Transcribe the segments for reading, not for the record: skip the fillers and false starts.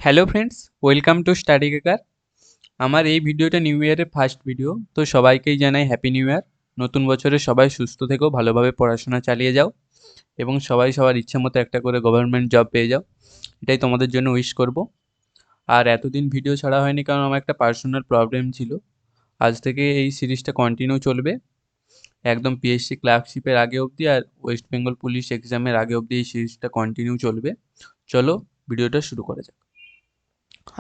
Hello friends, welcome to study কেকার। আমার এই ভিডিওটা নিউ ইয়ারের ফার্স্ট ভিডিও, তো সবাইকেই জানাই হ্যাপি নিউ ইয়ার। নতুন বছরে সবাই সুস্থ থেকো, ভালোভাবে পড়াশোনা চালিয়ে যাও এবং সবাই সবার ইচ্ছে মতো একটা করে গভর্নমেন্ট জব পেয়ে যাও, এটাই তোমাদের জন্য উইশ করব। আর এতদিন ভিডিও ছাড়া হয়নি কারণ আমার একটা পার্সোনাল প্রবলেম ছিল। আজ থেকে এই সিরিজটা কন্টিনিউ চলবে একদম পিএসসি ক্লার্কশিপের আগে অবধি, আর ওয়েস্ট বেঙ্গল পুলিশ এক্সামের আগে অবধি এই সিরিজটা কন্টিনিউ চলবে। চলো ভিডিওটা শুরু করা যাক।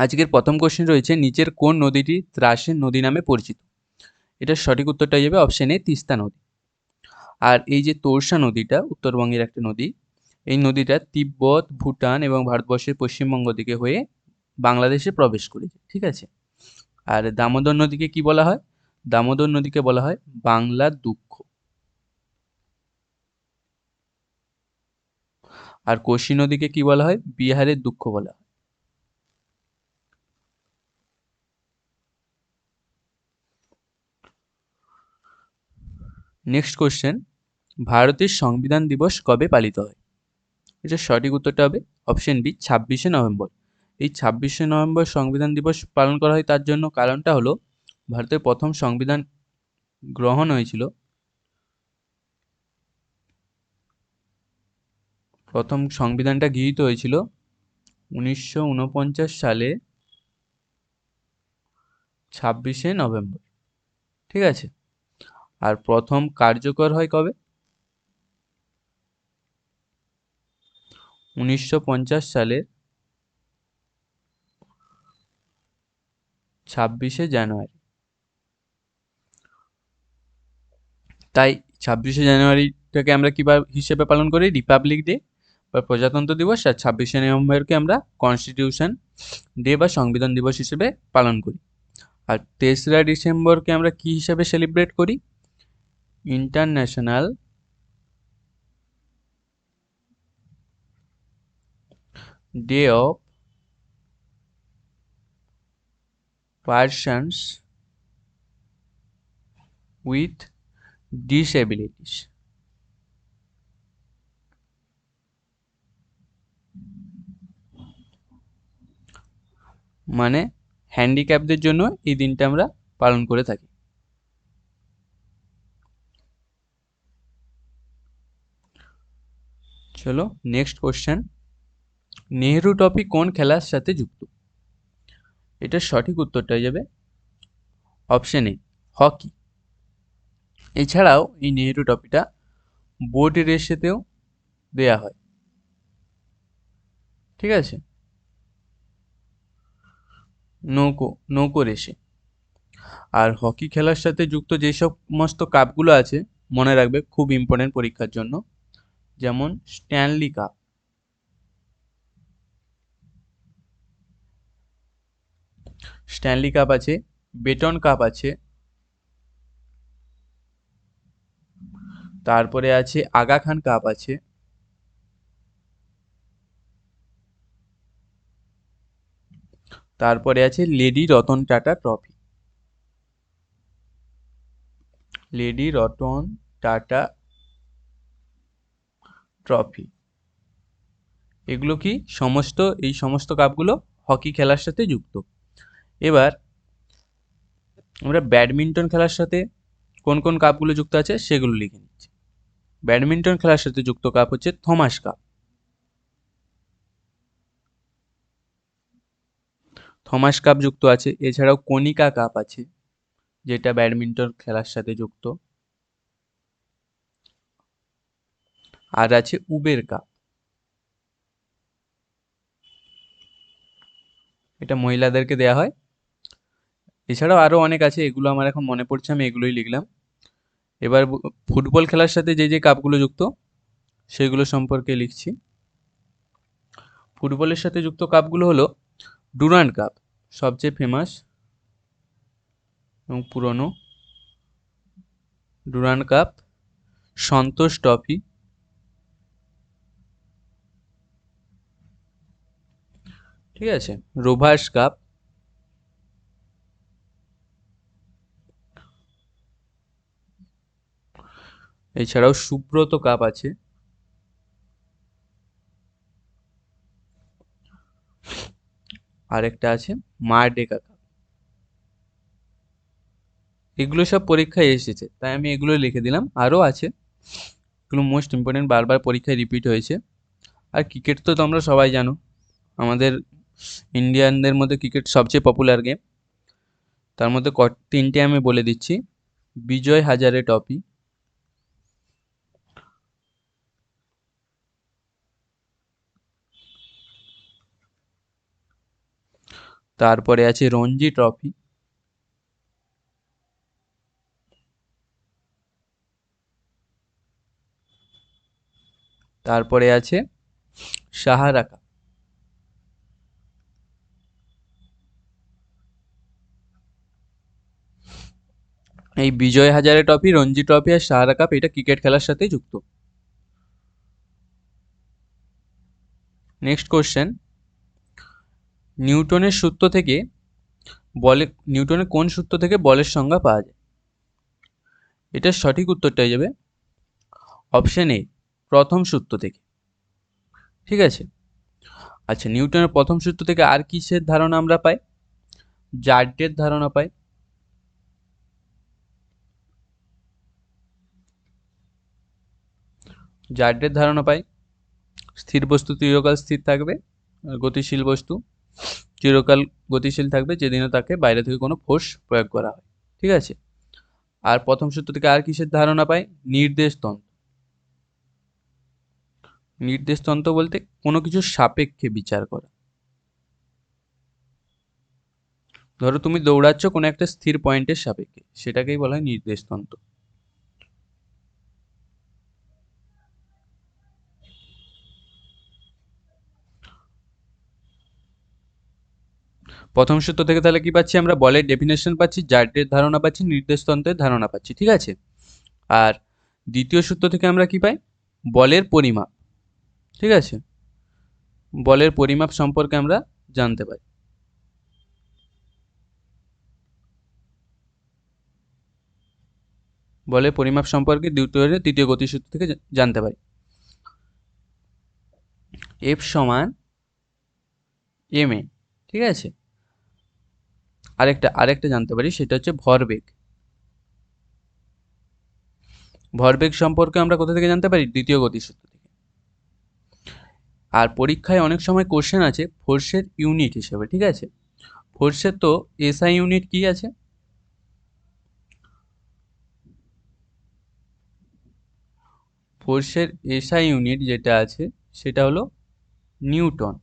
আজকের প্রথম কোশ্চেন রয়েছে, নিচের কোন নদীটি ত্রাসের নদী নামে পরিচিত? এটার সঠিক উত্তরটা যাবে অপশন এ, তিস্তা নদী। আর এই যে তোরসা নদীটা উত্তরবঙ্গের একটা নদী, এই নদীটা তিব্বত, ভুটান এবং ভারতবর্ষের পশ্চিমবঙ্গ দিকে হয়ে বাংলাদেশে প্রবেশ করেছে, ঠিক আছে। আর দামোদর নদীকে কি বলা হয়? দামোদর নদীকে বলা হয় বাংলার দুঃখ। আর কোশি নদীকে কি বলা হয়? বিহারের দুঃখ বলা হয়। নেক্সট কোশ্চেন, ভারতের সংবিধান দিবস কবে পালিত হয়? এটার সঠিক উত্তরটা হবে অপশন বি, 26শে নভেম্বর। এই 26শে নভেম্বর সংবিধান দিবস পালন করা হয় তার জন্য কারণটা হলো, ভারতের প্রথম সংবিধান গ্রহণ হয়েছিল, প্রথম সংবিধানটা গৃহীত হয়েছিল 1949 সালে 26শে নভেম্বর, ঠিক আছে। আর প্রথম কার্যকর হয় কবে? 1950 সালে 26শে জানুয়ারি। তাই 26শে জানুয়ারিটাকে আমরা কিভাবে হিসেবে পালন করি? রিপাবলিক ডে বা প্রজাতন্ত্র দিবস। আর 26শে নভেম্বরকে আমরা কনস্টিটিউশন ডে বা সংবিধান দিবস হিসেবে পালন করি। আর 3রা ডিসেম্বরকে আমরা কি হিসাবে সেলিব্রেট করি? International day of persons with disabilities. মানে হ্যান্ডিক্যাপদের জন্য এই দিনটা আমরা পালন করে থাকি। চলো নেক্সট কোশ্চেন, নেহেরু ট্রফি কোন খেলার সাথে যুক্ত? এটার সঠিক উত্তরটা হয়ে যাবে অপশন এ, হকি। এছাড়াও এই নেহেরু ট্রফিটা বোট রেসেতেও দেয়া হয়, ঠিক আছে, নৌকো নৌকো রেসে। আর হকি খেলার সাথে যুক্ত যেই সমস্ত কাপগুলো আছে মনে রাখবে, খুব ইম্পর্টেন্ট পরীক্ষার জন্য, যেমন স্ট্যানলি কাপ, স্ট্যানলি কাপ আছে, বেটন কাপ আছে, তারপরে আছে আগা খান কাপ আছে, তারপরে আছে lady Ratan Tata trophy, lady Ratan Tata trophy. এগুলো কি সমস্ত, এই সমস্ত কাপগুলো হকি খেলার সাথে যুক্ত। এবার আমরা ব্যাডমিন্টন খেলার সাথে কোন কোন কাপগুলো যুক্ত আছে সেগুলো লিখে নিচ্ছি। ব্যাডমিন্টন খেলার সাথে যুক্ত কাপ হচ্ছে থমাস কাপ, থমাস কাপ যুক্ত আছে। এছাড়াও কনিকা কাপ আছে, যেটা ব্যাডমিন্টন খেলার সাথে যুক্ত। আর আছে উবের কাপ, এটা মহিলাদেরকে দেয়া হয়। এছাড়াও আরো অনেক আছে, এগুলো আমার এখন মনে পড়ছে, আমি এগুলোই লিখলাম। এবার ফুটবল খেলার সাথে যে যে কাপগুলো যুক্ত সেগুলো সম্পর্কে লিখছি। ফুটবলের সাথে যুক্ত কাপগুলো হলো ডুরান্ড কাপ, সবচেয়ে ফেমাস এবং পুরনো ডুরান্ড কাপ, সন্তোষ ট্রফি, ঠিক আছে, রোভার্স কাপ, এছাড়াও সুব্রত কাপ আছে, আরেকটা আছে মারডেকা কাপ। এগুলো সব পরীক্ষায় এসেছে, তাই আমি এগুলো লিখে দিলাম। আরও আছে, এগুলো মোস্ট ইম্পর্টেন্ট, বারবার পরীক্ষায় রিপিট হয়েছে। আর ক্রিকেট তো তোমরা সবাই জানো, আমাদের ইন্ডিয়ানদের মধ্যে ক্রিকেট সবচেয়ে পপুলার গেম। তার মধ্যে তিনটে আমি বলে দিচ্ছি। বিজয় হাজারে ট্রফি, তারপরে আছে রঞ্জি ট্রফি, তারপরে আছে সাহারা কাপ। এই বিজয় হাজারে ট্রফি, রঞ্জি ট্রফি আর সাহারা কাপ এটা ক্রিকেট খেলার সাথে যুক্ত। নেক্সট কোশ্চেন, নিউটনের সূত্র থেকে নিউটনের কোন সূত্র থেকে বলের সংজ্ঞা পাওয়া যায়? এটার সঠিক উত্তরটা হয়ে যাবে অপশন এ, প্রথম সূত্র থেকে। ঠিক আছে। আচ্ছা, নিউটনের প্রথম সূত্র থেকে আর কিসের ধারণা আমরা পাই? জার্ডের ধারণা পাই। জার্ডের ধারণা পাই, স্থির বস্তু চিরকাল স্থির থাকবে, আর গতিশীল বস্তু চিরকাল গতিশীল থাকবে যেদিনও তাকে বাইরে থেকে কোনো ফোর্স প্রয়োগ করা হয়। ঠিক আছে। আর প্রথম সূত্র থেকে আর কিসের ধারণা পাই? নির্দেশতন্ত্র। নির্দেশতন্ত্র বলতে কোনো কিছুর সাপেক্ষে বিচার করা। ধরো তুমি দৌড়াচ্ছ কোনো একটা স্থির পয়েন্টের সাপেক্ষে, সেটাকেই বলা হয় নির্দেশতন্ত্র। প্রথম সূত্র থেকে তাহলে কি পাচ্ছি আমরা? বলের ডেফিনেশন পাচ্ছি, জার্ডের ধারণা পাচ্ছি, নির্দেশতন্ত্রের ধারণা পাচ্ছি। ঠিক আছে। আর দ্বিতীয় সূত্র থেকে আমরা কি পাই? বলের পরিমাপ। ঠিক আছে, বলের পরিমাপ সম্পর্কে আমরা জানতে পারি। বলের পরিমাপ সম্পর্কে দ্বিতীয় গতিসূত্র থেকে জানতে পারি। এফ সমান এম এ। ঠিক আছে। আরেকটা জানতে পারি, সেটা হচ্ছে ভরবেগ। ভরবেগ সম্পর্কে আমরা কোথা থেকে জানতে পারি? দ্বিতীয় গতিসূত্র থেকে। আর পরীক্ষায় অনেক সময় কোশ্চেন আছে ফোর্সের ইউনিট হিসেবে। ঠিক আছে। ফোর্সের তো এসআই ইউনিট কি আছে? ফোর্সের এসআই ইউনিট যেটা আছে সেটা হলো নিউটন।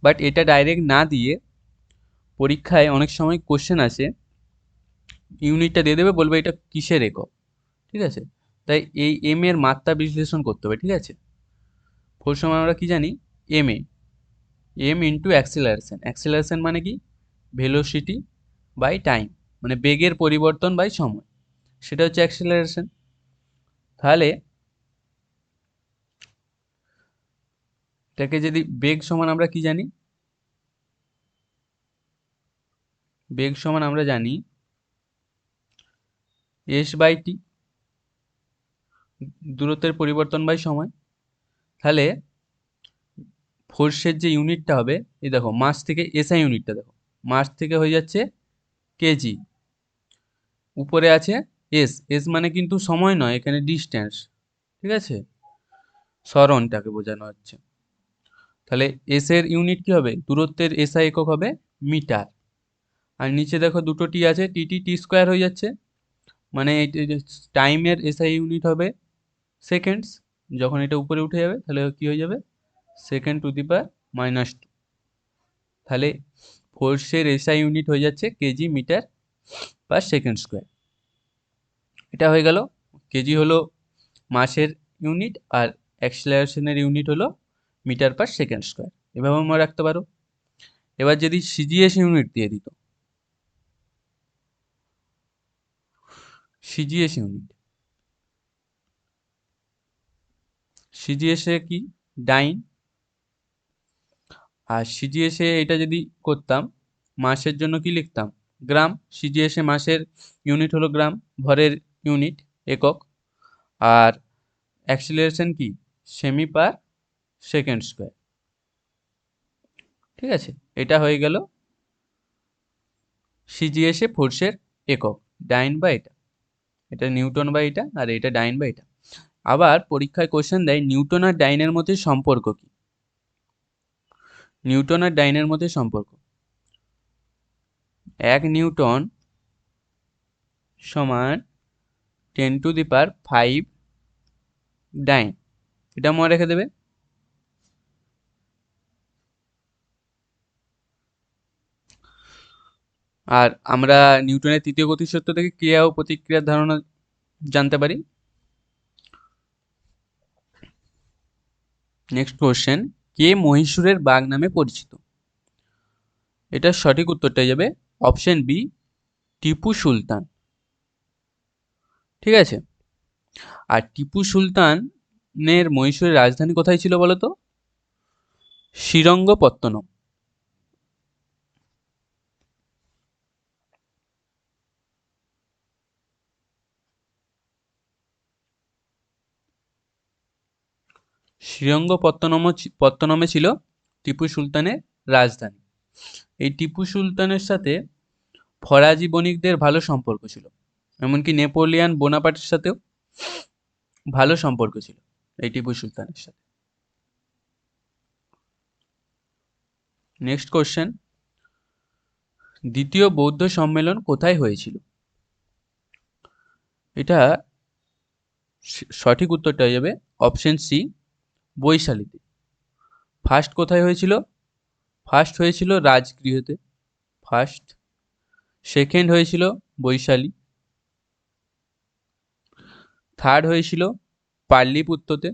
বাট এটা ডাইরেক্ট না দিয়ে পরীক্ষায় অনেক সময় কোশ্চেন আসে, ইউনিটটা দিয়ে দেবে, বলবে এটা কিসের একক। ঠিক আছে। তাই এই এম এর মাত্রা বিশ্লেষণ করতে হবে। ঠিক আছে। ফোর্স সময় আমরা কি জানি? M A, M into acceleration. Acceleration মানে কি? ভেলোসিটি বাই টাইম, মানে বেগের পরিবর্তন বাই সময়, সেটা হচ্ছে অ্যাক্সিলারেশন। তাহলে এটাকে যদি বেগ সমান আমরা কি জানি? বেগ সমান আমরা জানি এস বাই টি, দূরত্বের পরিবর্তন বাই সময়। তাহলে ফোর্সের যে ইউনিটটা হবে, এই দেখো মাস থেকে এসআই ইউনিটটা দেখো, মাস থেকে হয়ে যাচ্ছে কেজি, উপরে আছে এস। এস মানে কিন্তু সময় নয়, এখানে ডিস্টেন্স। ঠিক আছে, সরণটাকে বোঝানো হচ্ছে। তাহলে এস এর ইউনিট কি হবে? দূরত্বের এসআই একক হবে মিটার। আর নিচে দেখো দুটো টি আছে, টি স্কোয়ার হয়ে যাচ্ছে, মানে টাইমের এসআই ইউনিট হবে সেকেন্ডস। যখন এটা উপরে উঠে যাবে তাহলে কি হয়ে যাবে? Second to the power -2। তাহলে ফোর্সের এসআই ইউনিট হয়ে যাচ্ছে KG metre per second square. এটা হয়ে গেল। কেজি হলো মাসের ইউনিট, আর অ্যাক্সিলারেশনের ইউনিট হলো মিটার পার সেকেন্ড স্কোয়ার। এভাবে মনে রাখতে পারো। এবার যদি সিজিএস ইউনিট দিয়ে দিত, সিজিএস ইউনিট, সিজিএস এ কি? ডাইন। আর সিজিএস এ এটা যদি করতাম, মাসের জন্য কি লিখতাম? গ্রাম। সিজিএস এ মাসের ইউনিট হলো গ্রাম, ভরের ইউনিট, একক। আর অ্যাক্সিলারেশন কি? সেমি পার সেকেন্ড স্কোয়ার। ঠিক আছে, এটা হয়ে গেল সিজিএসে ফোর্সের একক, ডাইন বা এটা, এটা নিউটন বা এটা, আর এটা ডাইন বা এটা। আবার পরীক্ষায় কোশ্চেন দেয় নিউটন আর ডাইনের মধ্যে সম্পর্ক কি। নিউটন আর ডাইনের মধ্যে সম্পর্ক, 1 নিউটন সমান 10⁵ ডাইন, এটা মনে রেখে দেবে। আর আমরা নিউটনের তৃতীয় গতিসূত্র থেকে ক্রিয়া ও প্রতিক্রিয়ার ধারণা জানতে পারি। নেক্সট কোশ্চেন, কে মহীশূরের বাঘ নামে পরিচিত? এটার সঠিক উত্তরটা যাবে অপশন বি, টিপু সুলতান। ঠিক আছে, আর টিপু সুলতানের মহীশূরের রাজধানী কোথায় ছিল বলো তো? শ্রীরঙ্গপত্তনম। পত্তনমে ছিল টিপু সুলতানের রাজধানী। এই টিপু সুলতানের সাথে ফরাজি বণিকদের ভালো সম্পর্ক ছিল, এমনকি নেপোলিয়ান বোনাপার্টের সাথেও ভালো সম্পর্ক ছিল এই টিপু সুলতানের সাথে। নেক্সট কোশ্চেন, দ্বিতীয় বৌদ্ধ সম্মেলন কোথায় হয়েছিল? এটা সঠিক উত্তরটা হয়ে যাবে অপশন সি, বৈশালীতে। ফার্স্ট কোথায় হয়েছিল? ফার্স্ট হয়েছিল রাজগৃহতে ফার্স্ট, সেকেন্ড হয়েছিল বৈশালী, থার্ড হয়েছিল পাটলিপুত্রতে,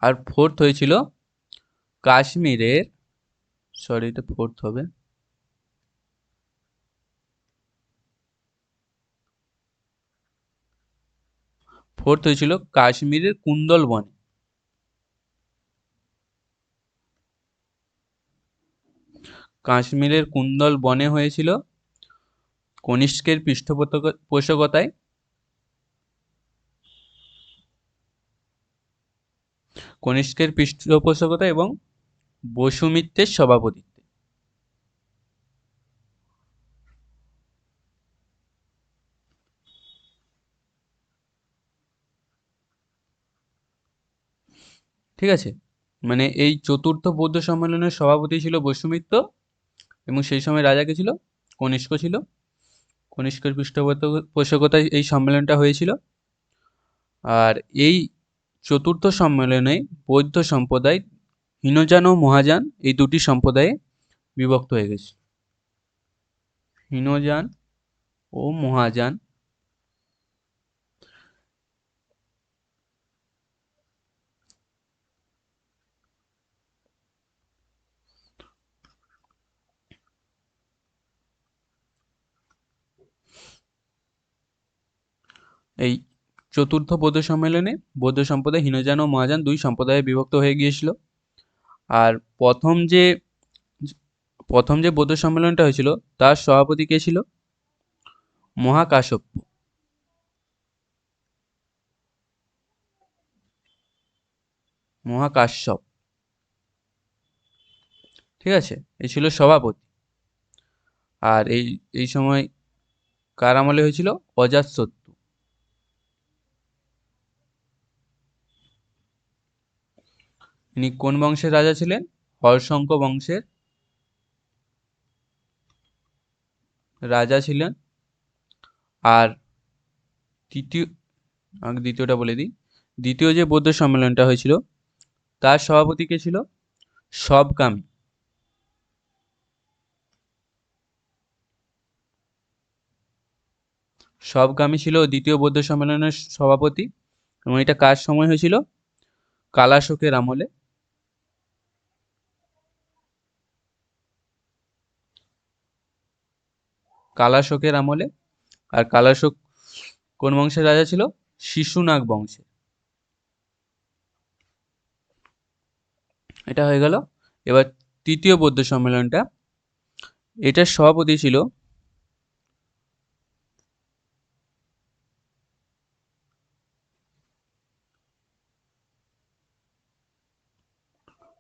আর ফোর্থ হয়েছিল কাশ্মীরের, সরি এটা ফোর্থ হবে, ফোর্থ হয়েছিল কাশ্মীরের কুন্দলবনে। কাশ্মীরের কুন্দলবনে হয়েছিল কনিষ্কের পৃষ্ঠপোষকতায়, কনিষ্কের পৃষ্ঠপোষকতা এবং বসুমিত্রের সভাপতিত্বে। ঠিক আছে, মানে এই চতুর্থ বৌদ্ধ সম্মেলনের সভাপতি ছিল বসুমিত্র, এবং সেই সময় রাজা কে ছিল? কনিষ্ক ছিল। কনিষ্কের পৃষ্ঠপোষকতায় এই সম্মেলনটা হয়েছিল। আর এই চতুর্থ সম্মেলনে বৌদ্ধ সম্প্রদায় হীনযান ও মহাযান এই দুটি সম্প্রদায়ে বিভক্ত হয়ে গেছে। হীনযান ও মহাযান। এই চতুর্থ বৌদ্ধ সম্মেলনে বৌদ্ধ সম্প্রদায় হীনযান ও মহাযান দুই সম্প্রদায়ে বিভক্ত হয়ে গিয়েছিল। আর প্রথম যে বৌদ্ধ সম্মেলনটা হয়েছিল তার সভাপতি কে ছিল? মহাকাশ্যপ। মহাকাশ্যপ, ঠিক আছে, এই ছিল সভাপতি। আর এই সময় কার আমলে হয়েছিল? অজাতশত্রু। ইনি কোন বংশের রাজা ছিলেন? হর্ষঙ্ক বংশের রাজা ছিলেন। আর তৃতীয়, আগে দ্বিতীয়টা বলে দিই, দ্বিতীয় যে বৌদ্ধ সম্মেলনটা হয়েছিল তার সভাপতি কে ছিল? সবকামী। সবকামী ছিল দ্বিতীয় বৌদ্ধ সম্মেলনের সভাপতি, এবং এটা কার সময় হয়েছিল? কালাশোকের আমলে। কালাশোকের আমলে। আর কালাশোক কোন বংশের রাজা ছিল? শিশুনাগ বংশের। এটা হয়ে গেল। এবার তৃতীয় বৌদ্ধ সম্মেলনটা, এটার সভাপতি ছিল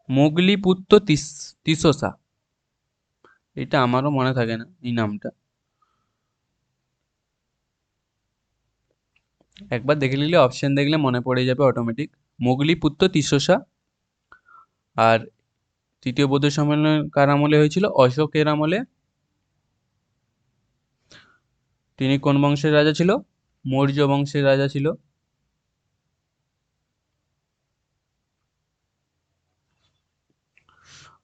মোগলিপুত্র তিসসা, এটা আমারও মনে থাকে না এই নামটা, একবার দেখে নিলে অপশন দেখলে মনে পড়ে যাবে অটোমেটিক। মোগলিপুত্র তিসসা। আর তৃতীয় বৌদ্ধ সম্মেলন কার আমলে হয়েছিল? অশোকের আমলে। তিনি কোন বংশের রাজা ছিল? মৌর্য বংশের রাজা ছিল।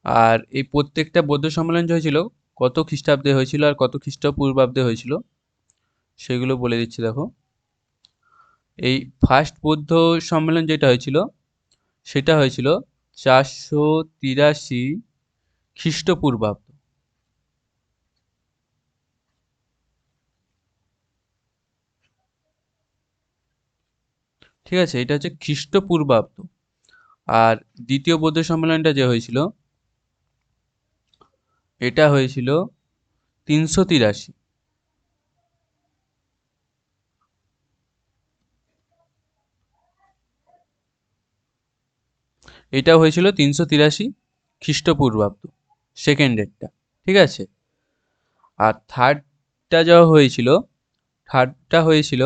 আর এই প্রত্যেকটা বৌদ্ধ সম্মেলন যে হয়েছিল কত খ্রিস্টাব্দে হয়েছিল আর কত খ্রিস্টপূর্বাব্দে হয়েছিল সেগুলো বলে দিচ্ছি দেখো। এই ফার্স্ট বৌদ্ধ সম্মেলন যেটা হয়েছিল সেটা হয়েছিল 483 খ্রিস্টপূর্বাব্দ। ঠিক আছে, এটা হচ্ছে খ্রিস্টপূর্বাব্দ। আর দ্বিতীয় বৌদ্ধ সম্মেলনটা যে হয়েছিল এটা হয়েছিল 383। এটা হয়েছিল 383 খ্রিস্টপূর্বাব্দ, সেকেন্ড ডেটটা। ঠিক আছে, আর থার্ডটা যা হয়েছিল, থার্ডটা হয়েছিল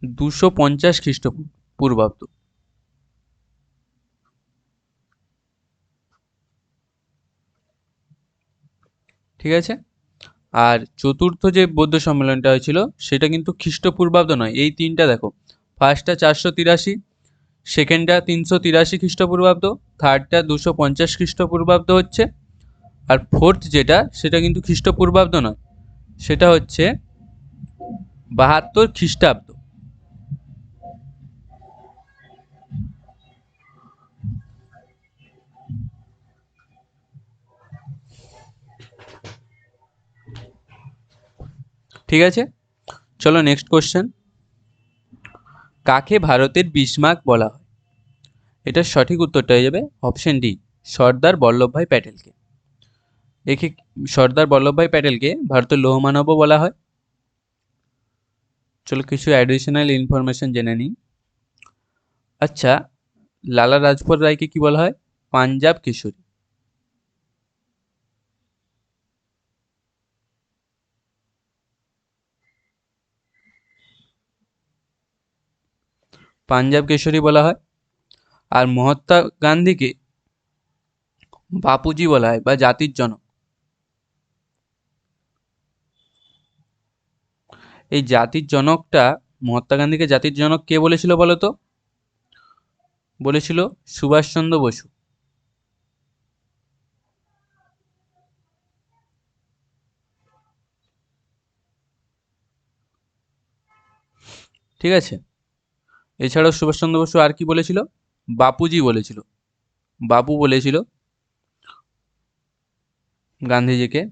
250 খ্রিস্টপূর্বাব্দ। ঠিক আছে, আর চতুর্থ যে বৌদ্ধ সম্মেলনটা হয়েছিল সেটা কিন্তু খ্রিস্টপূর্বাব্দ নয়। এই তিনটা দেখো, ফার্স্টটা 483, সেকেন্ডটা 383 খ্রিস্টপূর্বাব্দ, থার্ডটা 250 খ্রিস্টপূর্বাব্দ হচ্ছে, আর ফোর্থ যেটা সেটা কিন্তু খ্রিস্টপূর্বাব্দ নয়, সেটা হচ্ছে 72 খ্রিস্টাব্দ। ঠিক আছে, চলো নেক্সট কোশ্চেন। কাকে ভারতের বিসমার্ক বলা হয়? এটার সঠিক উত্তরটা হয়ে যাবে অপশন ডি, সর্দার বল্লভভাই প্যাটেলকে। একে সর্দার বল্লভভাই প্যাটেলকে ভারতের লৌহমানবও বলা হয়। চলো কিছু অ্যাডিশনাল ইনফরমেশন জেনে নিই। আচ্ছা, লালা লাজপত রায়কে কি বলা হয়? পাঞ্জাব কেশরী। পাঞ্জাব কেশরী বলা হয়। আর মহাত্মা গান্ধীকে বাপুজি বলা হয় বা জাতির জনক। এই জাতির জনকটা, মহাত্মা গান্ধীকে জাতির জনক কে বলেছিল বলো তো? বলেছিল সুভাষচন্দ্র বসু। ঠিক আছে, এছাড়াও সুভাষচন্দ্র বসু আর কি বলেছিল? বাপুজি বলেছিল, বাবু বলেছিল গান্ধীজিকে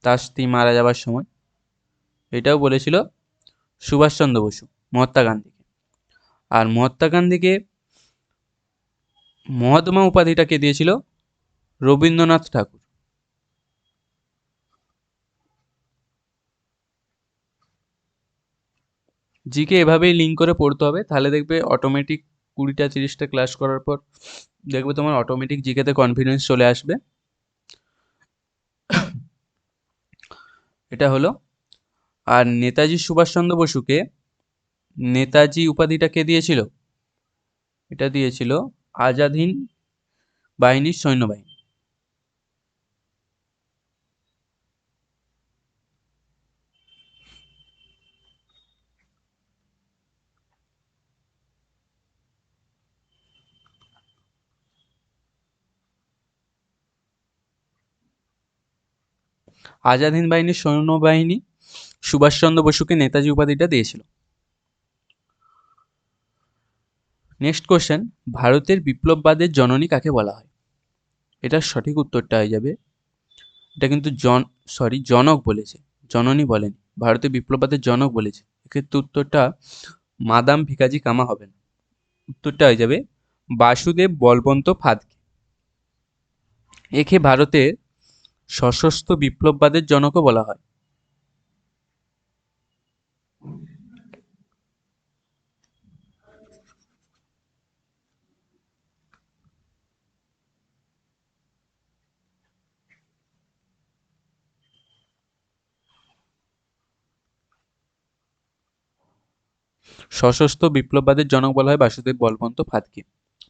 তার স্ত্রী মারা যাবার সময়। এটাও বলেছিল সুভাষচন্দ্র বসু মহাত্মা গান্ধীকে। আর মহাত্মা গান্ধীকে মহাত্মা উপাধিটাকে দিয়েছিল রবীন্দ্রনাথ ঠাকুর। জিকে এভাবেই লিঙ্ক করে পড়তে হবে, তাহলে দেখবে অটোমেটিক 20-30টা ক্লাস করার পর দেখবে তোমার অটোমেটিক জিকেতে কনফিডেন্স চলে আসবে। এটা হলো। আর নেতাজি সুভাষচন্দ্র বসুকে নেতাজি উপাধিটা কে দিয়েছিল? এটা দিয়েছিল আজাদ হিন্দ বাহিনীর সৈন্যবাহিনী। আজাদ হিন্দ বাহিনীর সৈন্যবাহিনী সুভাষচন্দ্র বসুকে নেতাজি উপাধিটা দিয়েছিল। নেক্সট কোশ্চেন, ভারতের বিপ্লববাদের জননী কাকে বলা হয়? এটার সঠিক উত্তরটা হয়ে যাবে, এটা কিন্তু জনক বলেছে, জননী বলেনি। ভারতের বিপ্লববাদের জনক বলেছে, এক্ষেত্রে উত্তরটা মাদাম ভিকাজি কামা হবে না। উত্তরটা হয়ে যাবে বাসুদেব বলবন্ত ফাদকে। একে ভারতের সশস্ত্র বিপ্লববাদের জনকও বলা হয়। সশস্ত্র বিপ্লববাদের জনক বলা হয় বাসুদেব বলবন্ত ফাতকে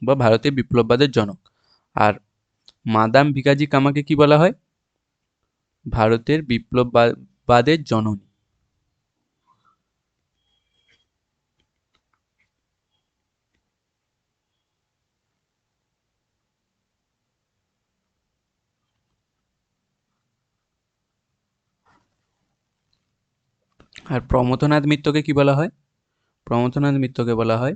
বা ভারতের বিপ্লববাদের জনক। আর মাদাম ভিকাজি কামাকে কি বলা হয়? ভারতের বিপ্লববাদের জননী। আর প্রমথনাথ মিত্রকে কি বলা হয়? প্রমথনাথ মিত্রকে বলা হয়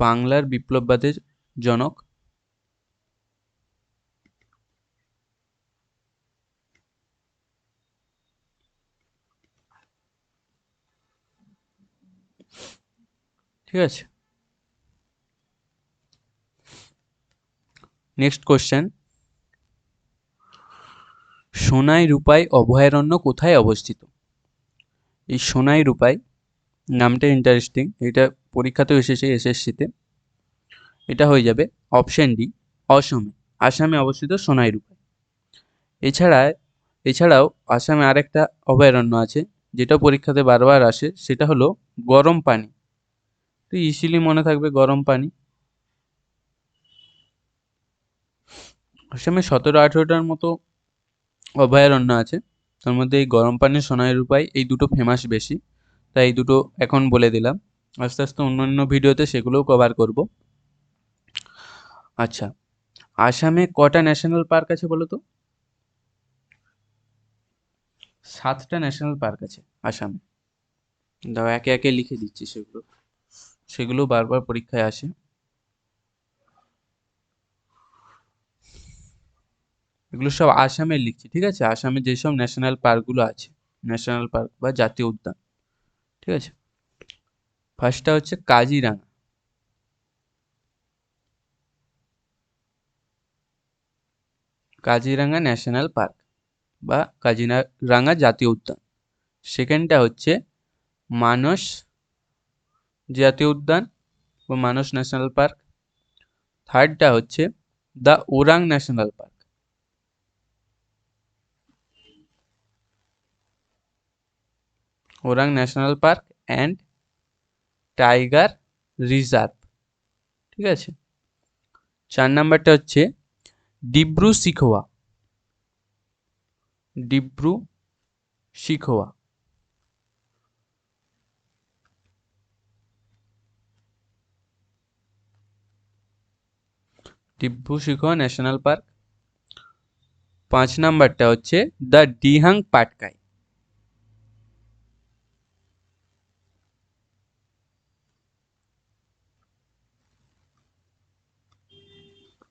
বাংলার বিপ্লববাদের জনক। ঠিক আছে, নেক্সট কোশ্চেন। সোনাই রূপাই অভয়ারণ্য কোথায় অবস্থিত? এই সোনাই রূপাই নামটা ইন্টারেস্টিং, এটা পরীক্ষাতেও এসেছে এসএসসিতে। এটা হয়ে যাবে অপশন ডি, অসমে। আসামে অবস্থিত সোনাই রূপাই। এছাড়া এছাড়াও আসামে আরেকটা অভয়ারণ্য আছে যেটা পরীক্ষাতে বারবার আসে, সেটা হলো গরম পানি। তো ইজিলি মনে থাকবে গরম পানি। আসামে 17-18টার মতো অভয়ারণ্য আছে, তার মধ্যে এই গরম পানি, সোনাই রূপাই এই দুটো ফেমাস বেশি, তাই এই দুটো এখন বলে দিলাম। আস্তে আস্তে অন্যান্য ভিডিওতে সেগুলোও কভার করব। আচ্ছা, আসামে কটা ন্যাশনাল পার্ক আছে বলো তো? 7টা ন্যাশনাল পার্ক আছে আসামে। দাও একে একে লিখে দিচ্ছি সেগুলো, সেগুলো বারবার পরীক্ষায় আসে। এগুলো সব আসামে লিখছি, ঠিক আছে? আসামে যেসব ন্যাশনাল পার্কগুলো আছে, ন্যাশনাল পার্ক বা জাতীয় উদ্যান, ঠিক আছে? ফার্স্টটা হচ্ছে কাজিরাঙা। কাজিরাঙা ন্যাশনাল পার্ক বা কাজিরাঙা জাতীয় উদ্যান। সেকেন্ডটা হচ্ছে মানস জাতীয় উদ্যান বা মানস ন্যাশনাল পার্ক। থার্ডটা হচ্ছে the Orang national park. Orang national park and tiger reserve, ঠিক আছে? 4 নাম্বারটা হচ্ছে ডিব্রু শিখোয়া। ডিব্রু শিখোয়া। Dibru Saikhowa national park. 5 নাম্বারটা হচ্ছে the Dihing Patkai.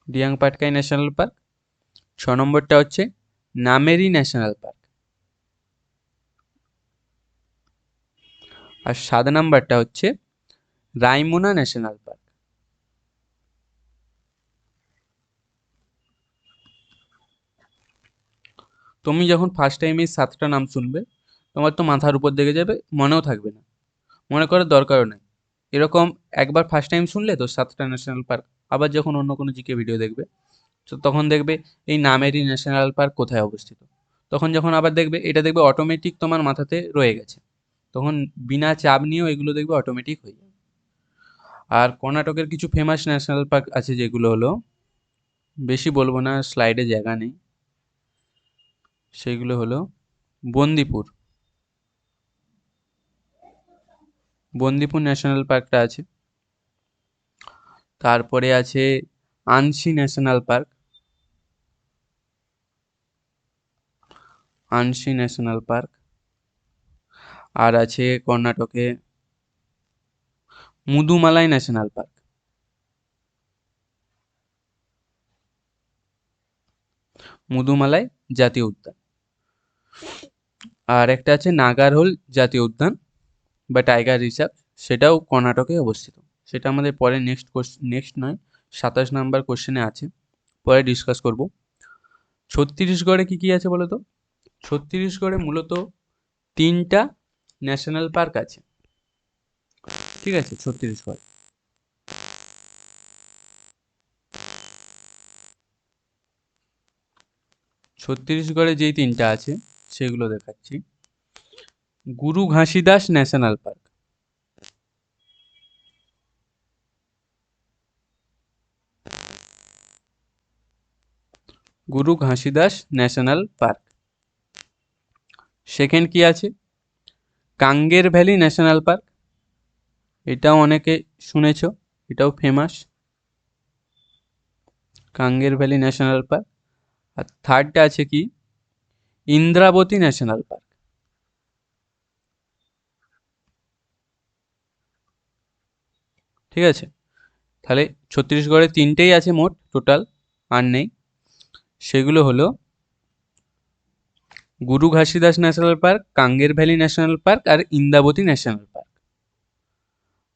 Dihing Patkai national park. 6 নম্বরটা হচ্ছে নামেরি ন্যাশনাল পার্ক। আর 7 নাম্বারটা হচ্ছে রায়মোনা ন্যাশনাল পার্ক। তুমি যখন ফার্স্ট টাইম এই 7টা নাম শুনবে, তোমার তো মাথার উপর দেখে যাবে, মনেও থাকবে না, মনে করার দরকারও নেই। এরকম একবার ফার্স্ট টাইম শুনলে তো 7টা ন্যাশনাল পার্ক, আবার যখন অন্য কোনো জিকে ভিডিও দেখবে, তো তখন দেখবে এই নামেরই ন্যাশনাল পার্ক কোথায় অবস্থিত। তখন যখন আবার দেখবে, এটা দেখবে অটোমেটিক তোমার মাথাতে রয়ে গেছে, তখন বিনা চাপ নিয়েও এগুলো দেখবে অটোমেটিক হয়ে যাবে। আর কর্ণাটকের কিছু ফেমাস ন্যাশনাল পার্ক আছে, যেগুলো হলো, বেশি বলবো না, স্লাইডে জায়গা নেই। সেগুলো হলো বন্দিপুর। বন্দিপুর ন্যাশনাল পার্কটা আছে। তারপরে আছে Anshi national park. Anshi national park. আর আছে কর্ণাটকে মুদুমালাই ন্যাশনাল পার্ক। মুদুমালাই জাতীয় উদ্যান। আর একটা আছে নাগারহোল জাতীয় উদ্যান বা টাইগার রিজার্ভ, সেটাও কর্ণাটকে অবস্থিত। সেটা আমাদের পরে নেক্সট নয়, 27 নাম্বার কোশ্চেনে আছে, পরে ডিসকাস করব। ছত্তিশগড়ে কি কি আছে বলো তো? ছত্তিশগড়ে মূলত 3টা ন্যাশনাল পার্ক আছে, ঠিক আছে? ছত্তিশগড়ে যেই 3টা আছে সেগুলো দেখাচ্ছি। গুরু ঘাসিদাস ন্যাশনাল পার্ক। গুরু ঘাসিদাস ন্যাশনাল পার্ক। সেকেন্ড কি আছে? Kanger valley national park. এটাও অনেকে শুনেছ, এটাও famous, Kanger valley national park. আর থার্ডটা আছে কি? Indravati national park. ঠিক আছে, তাহলে ছত্তিশগড়ে তিনটেই আছে মোট টোটাল, আর নেই। সেগুলো হলো Guru Ghasidas national park, Kanger valley national park আর ইন্দ্রাবতী ন্যাশনাল পার্ক।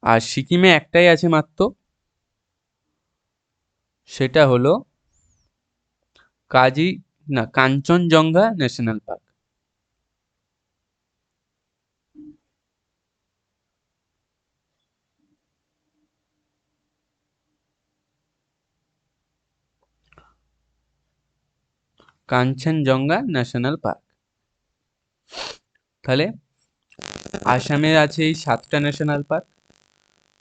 আর সিকিমে একটাই আছে মাত্র, সেটা হলো Kanchenjunga national park. Kanchenjunga national park. তাহলে আসামে আছে এই 7টা ন্যাশনাল পার্ক,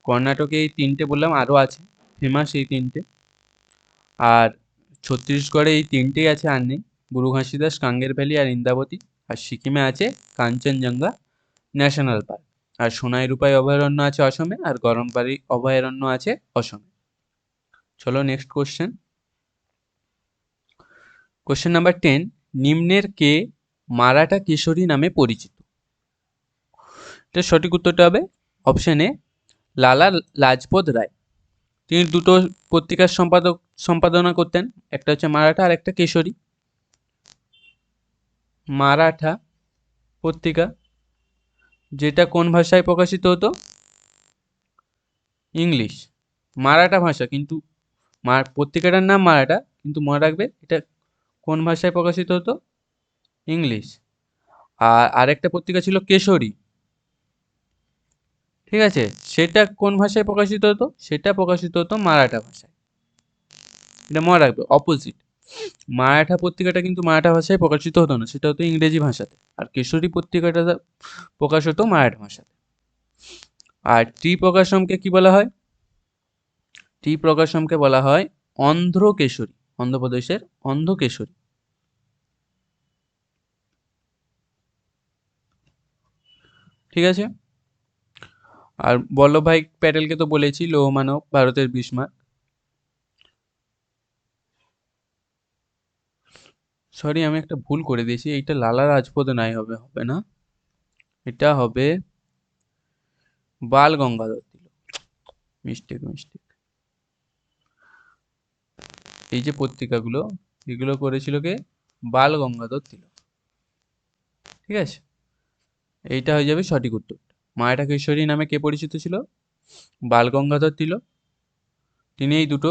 কর্ণাটকে এই 3টে বললাম, আরও আছে ফেমাস এই 3টে। আর ছত্তিশগড়ে এই 3টেই আছে, আর নেই, গুরু ঘাসিদাস, কাঙ্গের ভ্যালি আর ইন্দ্রাবতী। আর সিকিমে আছে কাঞ্চনজঙ্ঘা ন্যাশনাল পার্ক। আর সোনাই রূপাই অভয়ারণ্য আছে অসমে, আর গরমবাড়ি অভয়ারণ্য আছে অসমে। চলো নেক্সট কোশ্চেন। কোশ্চেন নাম্বার 10, নিম্নের কে মারাঠা কেশরী নামে পরিচিত? এটার সঠিক উত্তরটা হবে অপশন এ, লালা লাজপত রায়। তিনি দুটো পত্রিকার সম্পাদনা করতেন, একটা হচ্ছে মারাঠা আর একটা কেশরী। মারাঠা পত্রিকা, যেটা কোন ভাষায় প্রকাশিত হতো? ইংলিশ, মারাঠা ভাষা, কিন্তু পত্রিকাটার নাম মারাঠা, কিন্তু মনে রাখবে এটা কোন ভাষায় প্রকাশিত হতো? ইংলিশ। আর আরেকটা পত্রিকা ছিল কেশরী, ঠিক আছে, সেটা কোন ভাষায় প্রকাশিত হতো? সেটা প্রকাশিত হতো মারাঠা ভাষায়। এটা মনে রাখবে, অপোজিট। মারাঠা পত্রিকাটা কিন্তু মারাঠা ভাষায় প্রকাশিত হতো না, সেটা হতো ইংরেজি ভাষাতে। আর কেশরী পত্রিকাটা প্রকাশ হতো মারাঠা ভাষাতে। আর টি প্রকাশমকে কি বলা হয়? টি প্রকাশমকে বলা হয় অন্ধ্র কেশরী, অন্ধ্রপ্রদেশের অন্ধ্র কেশরী। ঠিক আছে। আর বল্লভভাই প্যাটেলকে তো বলেছি লৌহ মানব, ভারতের বিস্মার্ক। সরি, আমি একটা ভুল করে দিয়েছি, এইটা লালা রাজপথ নাই, হবে না, এটা হবে বাল গঙ্গাধর তিলক। মিস্টেক। এই যে পত্রিকাগুলো, এগুলো করেছিল কে? বাল গঙ্গাধর তিলক। ঠিক আছে, এইটা হয়ে যাবে সঠিক উত্তর। মারাঠা কেশরী নামে কে পরিচিত ছিল? বাল গঙ্গাধর তিলক। তিনি এই দুটো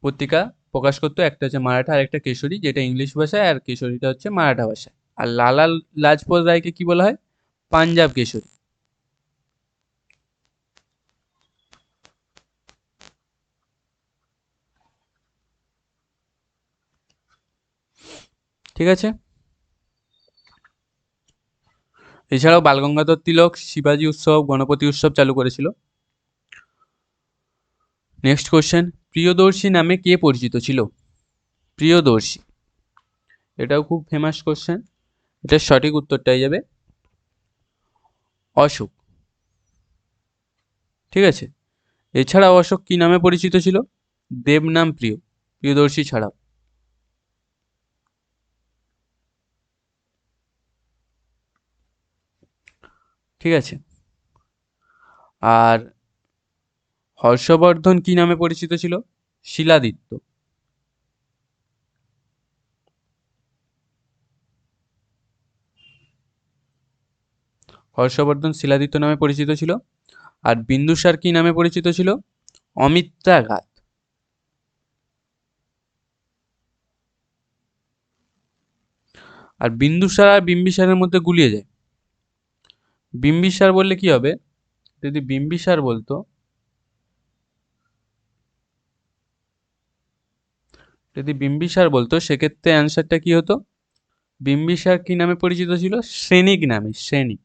পত্রিকা প্রকাশ করতো, একটা হচ্ছে মারাঠা আর একটা কেশরী, যেটা ইংলিশ ভাষায়, আর কেশরীটা হচ্ছে মারাঠা ভাষায়। আর লালা লাজপত রায়কে কি বলা হয়? পাঞ্জাব কেশরী। ঠিক আছে। এছাড়াও বালগঙ্গাধর তিলক শিবাজী উৎসব, গণপতি উৎসব চালু করেছিল। নেক্সট কোশ্চেন, প্রিয়দর্শী নামে কে পরিচিত ছিল? প্রিয়দর্শী, এটাও খুব ফেমাস কোশ্চেন। এটার সঠিক উত্তরটাই যাবে অশোক। ঠিক আছে। এছাড়াও অশোক কি নামে পরিচিত ছিল? দেবনাম প্রিয়, প্রিয়দর্শী ছাড়াও। ঠিক আছে। আর হর্ষবর্ধন কি নামে পরিচিত ছিল? শিলাদিত্য। হর্ষবর্ধন শিলাদিত্য নামে পরিচিত ছিল। আর বিন্দুসার কি নামে পরিচিত ছিল? অমিত্রাঘাত। আর বিন্দুসার আর বিম্বিসারের মধ্যে গুলিয়ে যায়। বিম্বিসার বললে কি হবে? যদি বিম্বিসার বলতো, সেক্ষেত্রে অ্যান্সারটা কি হতো? বিম্বিসার কি নামে পরিচিত ছিল? শ্রেণিক নামে, শ্রেণিক।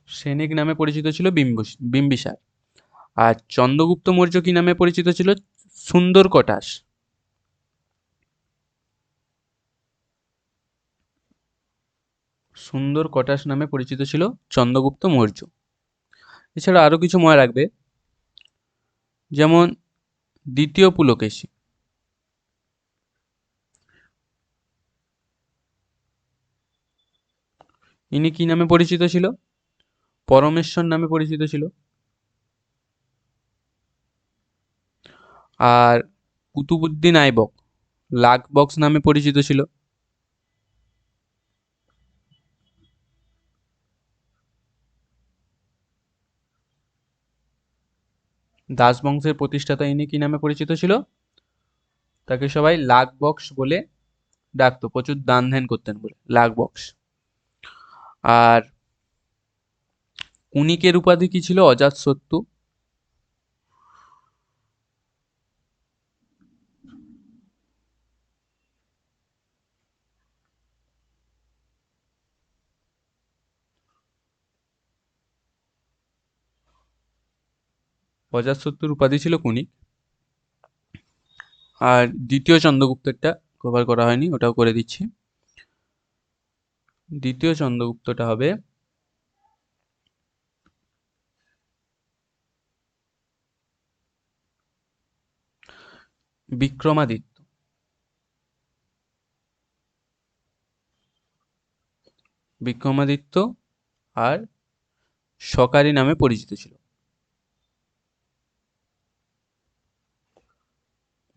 শ্রেণিক নামে পরিচিত ছিল বিম্বিসার। আর চন্দ্রগুপ্ত মৌর্য কি নামে পরিচিত ছিল? সুন্দর কটাস। সুন্দর কটাস নামে পরিচিত ছিল চন্দ্রগুপ্ত মৌর্য। এছাড়া আরো কিছু মনে রাখবে, যেমন দ্বিতীয় পুলকেশী, ইনি কি নামে পরিচিত ছিল? পরমেশ্বর নামে পরিচিত ছিল। আর কুতুবুদ্দিন আইবক লাক বক্স নামে পরিচিত ছিল। দাস বংশের প্রতিষ্ঠাতা ইনি কি নামে পরিচিত ছিল? তাকে সবাই লাক বক্স বলে ডাকতো, প্রচুর দান ধ্যান করতেন বলে, লাক বক্স। আর কুনিকের উপাধি কি ছিল? অজাতশত্রু। অজাতশত্রুর উপাধি ছিল কুনিক। আর দ্বিতীয় চন্দ্রগুপ্তেরটা কভার করা হয়নি, ওটাও করে দিচ্ছি। দ্বিতীয় চন্দ্রগুপ্তটা হবে বিক্রমাদিত্য। বিক্রমাদিত্য আর সকারি নামে পরিচিত ছিল।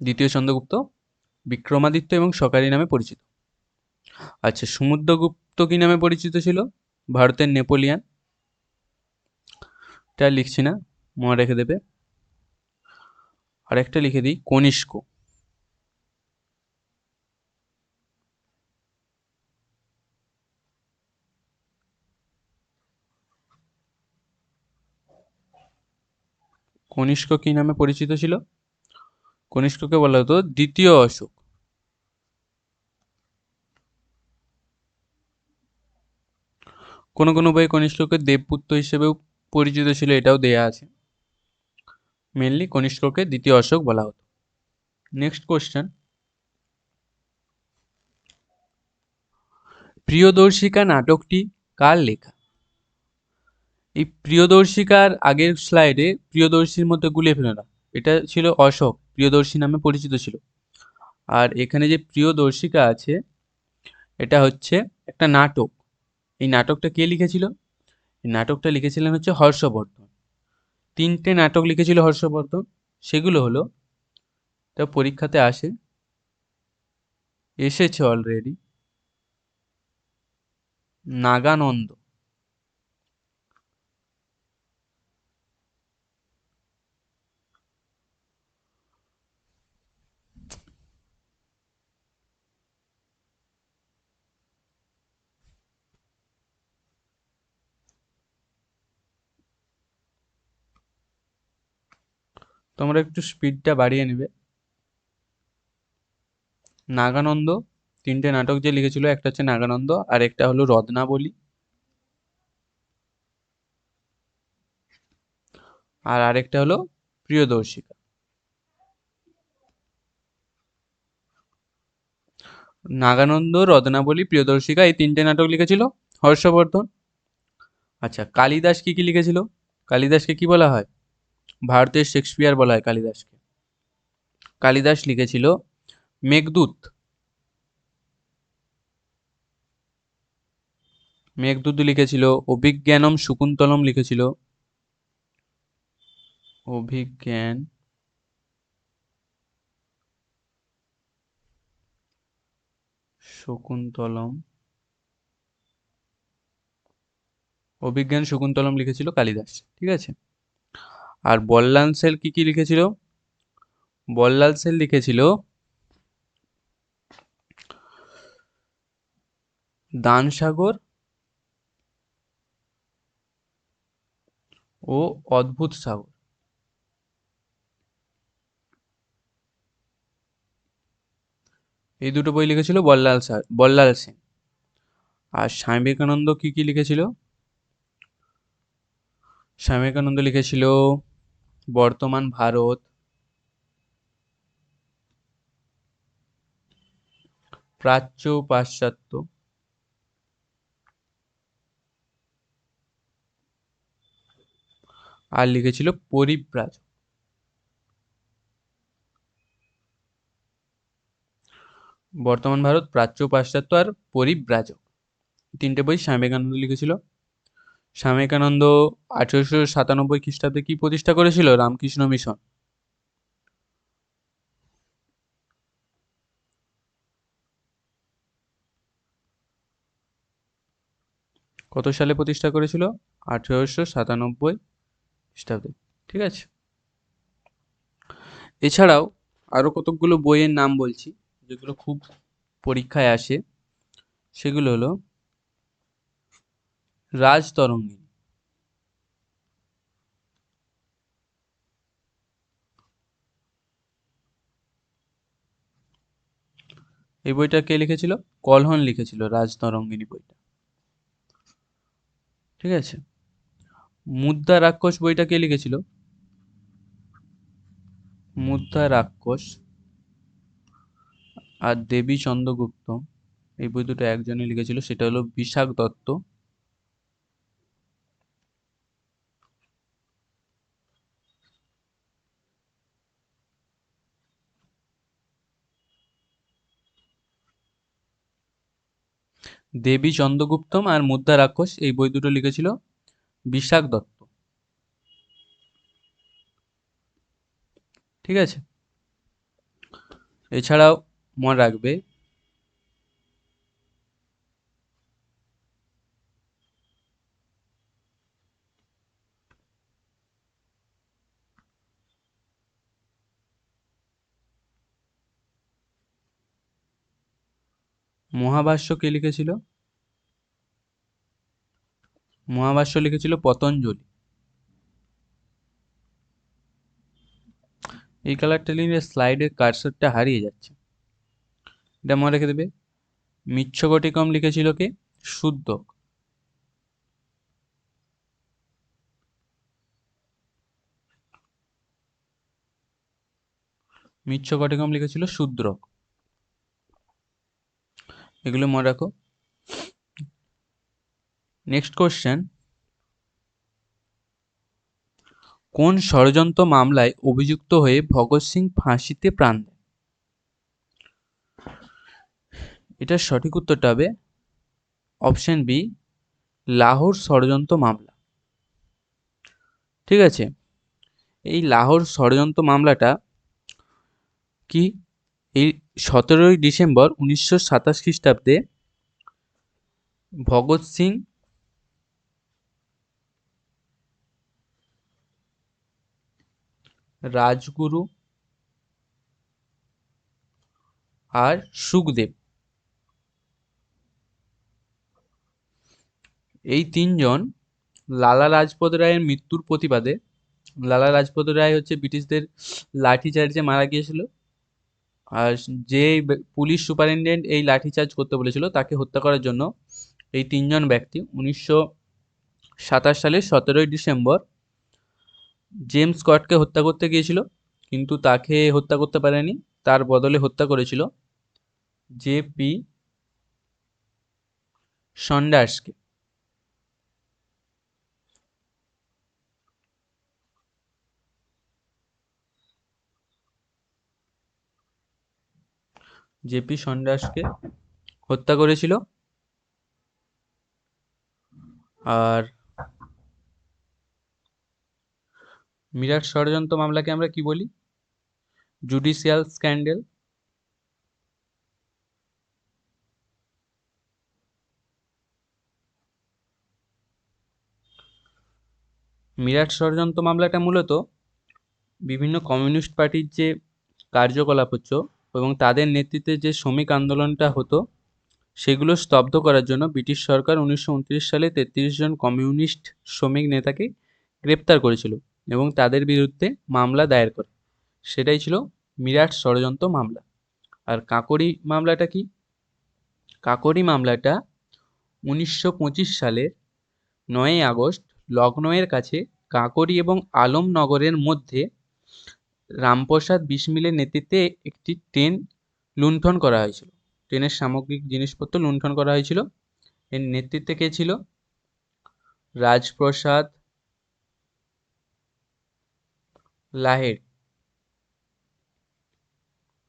দ্বিতীয় চন্দ্রগুপ্ত বিক্রমাদিত্য এবং সকারি নামে পরিচিত। আচ্ছা, সমুদ্রগুপ্ত কি নামে পরিচিত ছিল? ভারতের নেপোলিয়ান। এটা লিখছি না, মনে রেখে দেবে। আরেকটা লিখে দিই, কনিষ্ক। কনিষ্ক কি নামে পরিচিত ছিল? কনিষ্ককে বলা হতো দ্বিতীয় অশোক। কোনো কোনো বইয়ে কনিষ্ককে দেবপুত্র হিসেবেও পরিচিত ছিল, এটাও দেয়া আছে। মেনলি কনিষ্ককে দ্বিতীয় অশোক বলা হতো। নেক্সট কোশ্চেন, প্রিয়দর্শিকা নাটকটি কার লেখা? এই প্রিয়দর্শিকার আগের স্লাইডে প্রিয়দর্শীর মধ্যে গুলিয়ে ফেলো না, এটা ছিল অশোক, প্রিয়দর্শী নামে পরিচিত ছিল। আর এখানে যে প্রিয়দর্শিকা আছে, এটা হচ্ছে একটা নাটক। এই নাটকটা কে লিখেছিল? এই নাটকটা লিখেছিলেন হচ্ছে হর্ষবর্ধন। তিনটে নাটক লিখেছিল হর্ষবর্ধন, সেগুলো হলো, তা পরীক্ষাতে এসেছে অলরেডি, নাগানন্দ। তোমরা একটু স্পিডটা বাড়িয়ে নেবে। নাগানন্দ তিনটে নাটক যে লিখেছিল, একটা হচ্ছে নাগানন্দ, আর একটা হলো রত্নাবলী, আর আরেকটা হলো প্রিয়দর্শিকা। নাগানন্দ, রত্নাবলী, প্রিয়দর্শিকা, এই তিনটে নাটক লিখেছিল হর্ষবর্ধন। আচ্ছা, কালিদাস কি কি লিখেছিল? কালিদাসকে কি বলা হয়? ভারতের শেক্সপিয়ার বলা হয় কালিদাসকে। কালিদাস লিখেছিল মেঘদূত। মেঘদূত লিখেছিল। অভিজ্ঞানম শকুন্তলম লিখেছিল। অভিজ্ঞান শকুন্তলম, অভিজ্ঞান শকুন্তলম লিখেছিল কালিদাস, ঠিক আছে। আর বল্লাল সেন কি কি লিখেছিল? বল্লাল সেন লিখেছিল দানসাগর ও অদ্ভুত সাগর। এই দুটো বই লিখেছিল বল্লাল সেন। আর স্বামী বিবেকানন্দ কি কি লিখেছিল? স্বামী বিবেকানন্দ লিখেছিল বর্তমান ভারত, প্রাচ্য ও পাশ্চাত্য, আর লিখেছিল পরিব্রাজক। বর্তমান ভারত, প্রাচ্য ও পাশ্চাত্য আর পরিব্রাজক, তিনটে বই স্বামী বিবেকানন্দ লিখেছিল। স্বামী বিবেকানন্দ 1897 খ্রিস্টাব্দে কি প্রতিষ্ঠা করেছিল? রামকৃষ্ণ মিশন। কত সালে প্রতিষ্ঠা করেছিল? 1897 খ্রিস্টাব্দে। ঠিক আছে। এছাড়াও আরো কতকগুলো বইয়ের নাম বলছি যেগুলো খুব পরীক্ষায় আসে। সেগুলো হলো রাজতরঙ্গিনী, এই বইটা কে লিখেছিল? কলহন লিখেছিল রাজতরঙ্গিনী বইটা। ঠিক আছে। মুদ্রা রাক্ষস বইটা কে লিখেছিল? মুদ্রা রাক্ষস আর দেবী চন্দ্রগুপ্ত, এই বই দুটো একজনই লিখেছিল, সেটা হলো বিশাখ দত্ত। দেবী চন্দ্রগুপ্তম আর মুদ্রা রাক্ষস এই বই দুটো লিখেছিল বিশাখ দত্ত। ঠিক আছে। এছাড়াও মনে রাখবে মহাভাষ্য কে লিখেছিল? মহাভাষ্য লিখেছিল পতঞ্জলি। এই কালারটা নিলে স্লাইডের কার্সরটা হারিয়ে যাচ্ছে, এটা মনে রেখে দেবে। মিচ্ছকটিকম লিখেছিল কে? শুদ্ধক। মিচ্ছকটিকম লিখেছিল শূদ্রক। এগুলো মনে রাখো। নেক্সট কোশ্চেন, কোন ষড়যন্ত্র মামলায় অভিযুক্ত হয়ে ভগৎ সিং ফাঁসিতে প্রাণ দেন? এটার সঠিক উত্তরটা হবে অপশন বি, লাহোর ষড়যন্ত্র মামলা। ঠিক আছে। এই লাহোর ষড়যন্ত্র মামলাটা কি? এই 17ই ডিসেম্বর 1927 খ্রিস্টাব্দে ভগৎ সিং, রাজগুরু আর সুখদেব, এই তিনজন লালা লাজপত রায়ের মৃত্যুর প্রতিবাদে, লালা লাজপত রায় হচ্ছে ব্রিটিশদের লাঠিচার্জে মারা গিয়েছিল, আর যে পুলিশ সুপারিনটেন্ডেন্ট এই লাঠিচার্জ করতে বলেছিল তাকে হত্যা করার জন্য এই তিনজন ব্যক্তি 1927 সালের 17ই ডিসেম্বর জেমস স্কটকে হত্যা করতে গিয়েছিল, কিন্তু তাকে হত্যা করতে পারেনি, তার বদলে হত্যা করেছিল জে.পি. সন্ডার্সকে। জে.পি. সন্ডার্সকে হত্যা করেছিল। আর মিরাট ষড়যন্ত্র মামলাকে আমরা কি বলি? Judicial scandal. মিরাট ষড়যন্ত্র মামলাটা মূলত বিভিন্ন কমিউনিস্ট পার্টির যে কার্যকলাপ হচ্ছে এবং তাদের নেতৃত্বে যে শ্রমিক আন্দোলনটা হতো সেগুলো স্তব্ধ করার জন্য ব্রিটিশ সরকার 1929 সালে 33 জন কমিউনিস্ট শ্রমিক নেতাকে গ্রেপ্তার করেছিল এবং তাদের বিরুদ্ধে মামলা দায়ের করে। সেটাই ছিল মিরাট ষড়যন্ত্র মামলা। আর কাকোরি মামলাটা কি? কাকোরি মামলাটা 1925 সালের 9ই আগস্ট লখনউয়ের কাছে কাকোরি এবং আলমনগরের মধ্যে রামপ্রসাদ বিসমিলের নেতৃত্বে একটি ট্রেন লুণ্ঠন করা হয়েছিল। ট্রেনের সামগ্রিক জিনিসপত্র লুণ্ঠন করা হয়েছিল। এর নেতৃত্বে কে ছিল? রাজপ্রসাদ লাহিড়ী।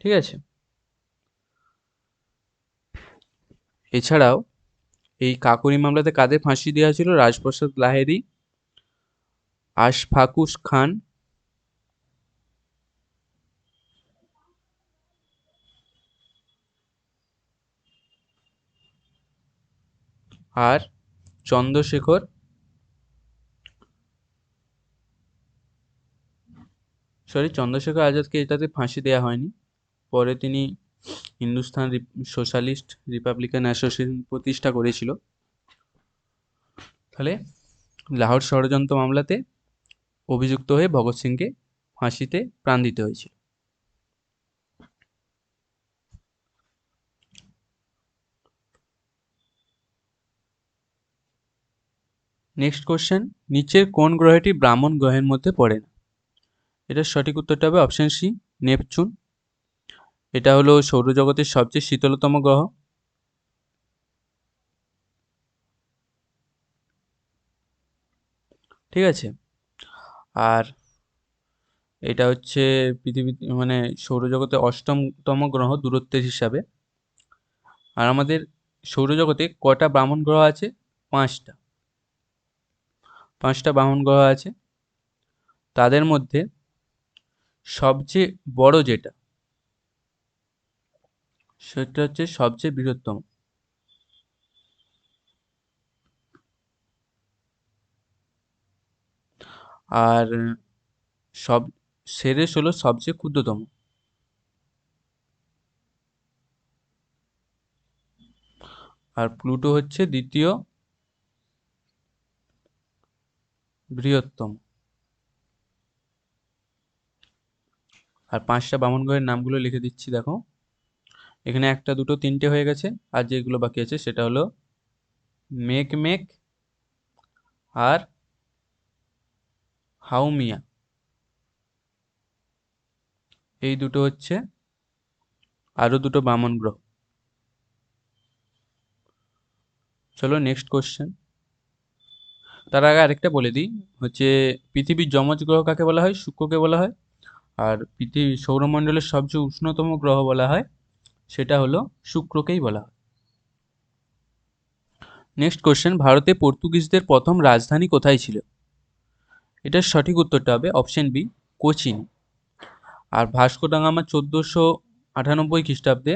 ঠিক আছে। এছাড়াও এই কাকোরি মামলাতে কাদের ফাঁসি দেওয়া হয়েছিল? রাজপ্রসাদ লাহিড়ী, আশফাকুস খান আর চন্দ্রশেখর চন্দ্রশেখর আজাদকে এটাতে ফাঁসি দেওয়া হয়নি। পরে তিনি হিন্দুস্তান সোশ্যালিস্ট রিপাবলিকান অ্যাসোসিয়েশন প্রতিষ্ঠা করেছিল। তাহলে লাহোর ষড়যন্ত্র মামলাতে অভিযুক্ত হয়ে ভগৎ সিংকে ফাঁসিতে প্রাণ দিতে হয়েছিল। নেক্সট কোশ্চেন, নিচের কোন গ্রহটি ব্রাহ্মণ গ্রহের মধ্যে পড়ে না? এটার সঠিক উত্তরটা হবে অপশন সি, নেপচুন। এটা হলো সৌরজগতের সবচেয়ে শীতলতম গ্রহ। ঠিক আছে। আর এটা হচ্ছে পৃথিবী মানে সৌরজগতের অষ্টমতম গ্রহ দূরত্বের হিসাবে। আর আমাদের সৌরজগতে কটা ব্রাহ্মণ গ্রহ আছে? 5টা। 5টা ব্রাহ্মণ গ্রহ আছে। তাদের মধ্যে সবচেয়ে বড় যেটা, সেটা হচ্ছে সবচেয়ে বৃহত্তম। আর সব সেরেস হলো সবচেয়ে ক্ষুদ্রতম। আর প্লুটো হচ্ছে দ্বিতীয় বৃহত্তম। আর 5টা বামন গ্রহের নামগুলো লিখে দিচ্ছি, দেখো। এখানে 1, 2, 3টে হয়ে গেছে। আর যেগুলো বাকি আছে সেটা হলো মেঘমেঘ আর হাউমিয়া। এই দুটো হচ্ছে আরো দুটো বামন গ্রহ। চলো নেক্সট কোশ্চেন। তার আগে আরেকটা বলে দিই, হচ্ছে পৃথিবীর যমজ গ্রহ কাকে বলা হয়? শুক্রকে বলা হয়। আর পৃথিবী সৌরমণ্ডলের সবচেয়ে উষ্ণতম গ্রহ বলা হয়, সেটা হলো শুক্রকেই বলা হয়। নেক্সট কোশ্চেন, ভারতে পর্তুগিজদের প্রথম রাজধানী কোথায় ছিল? এটার সঠিক উত্তরটা হবে অপশন বি, কোচিন। আর ভাস্কো দা গামা 1498 খ্রিস্টাব্দে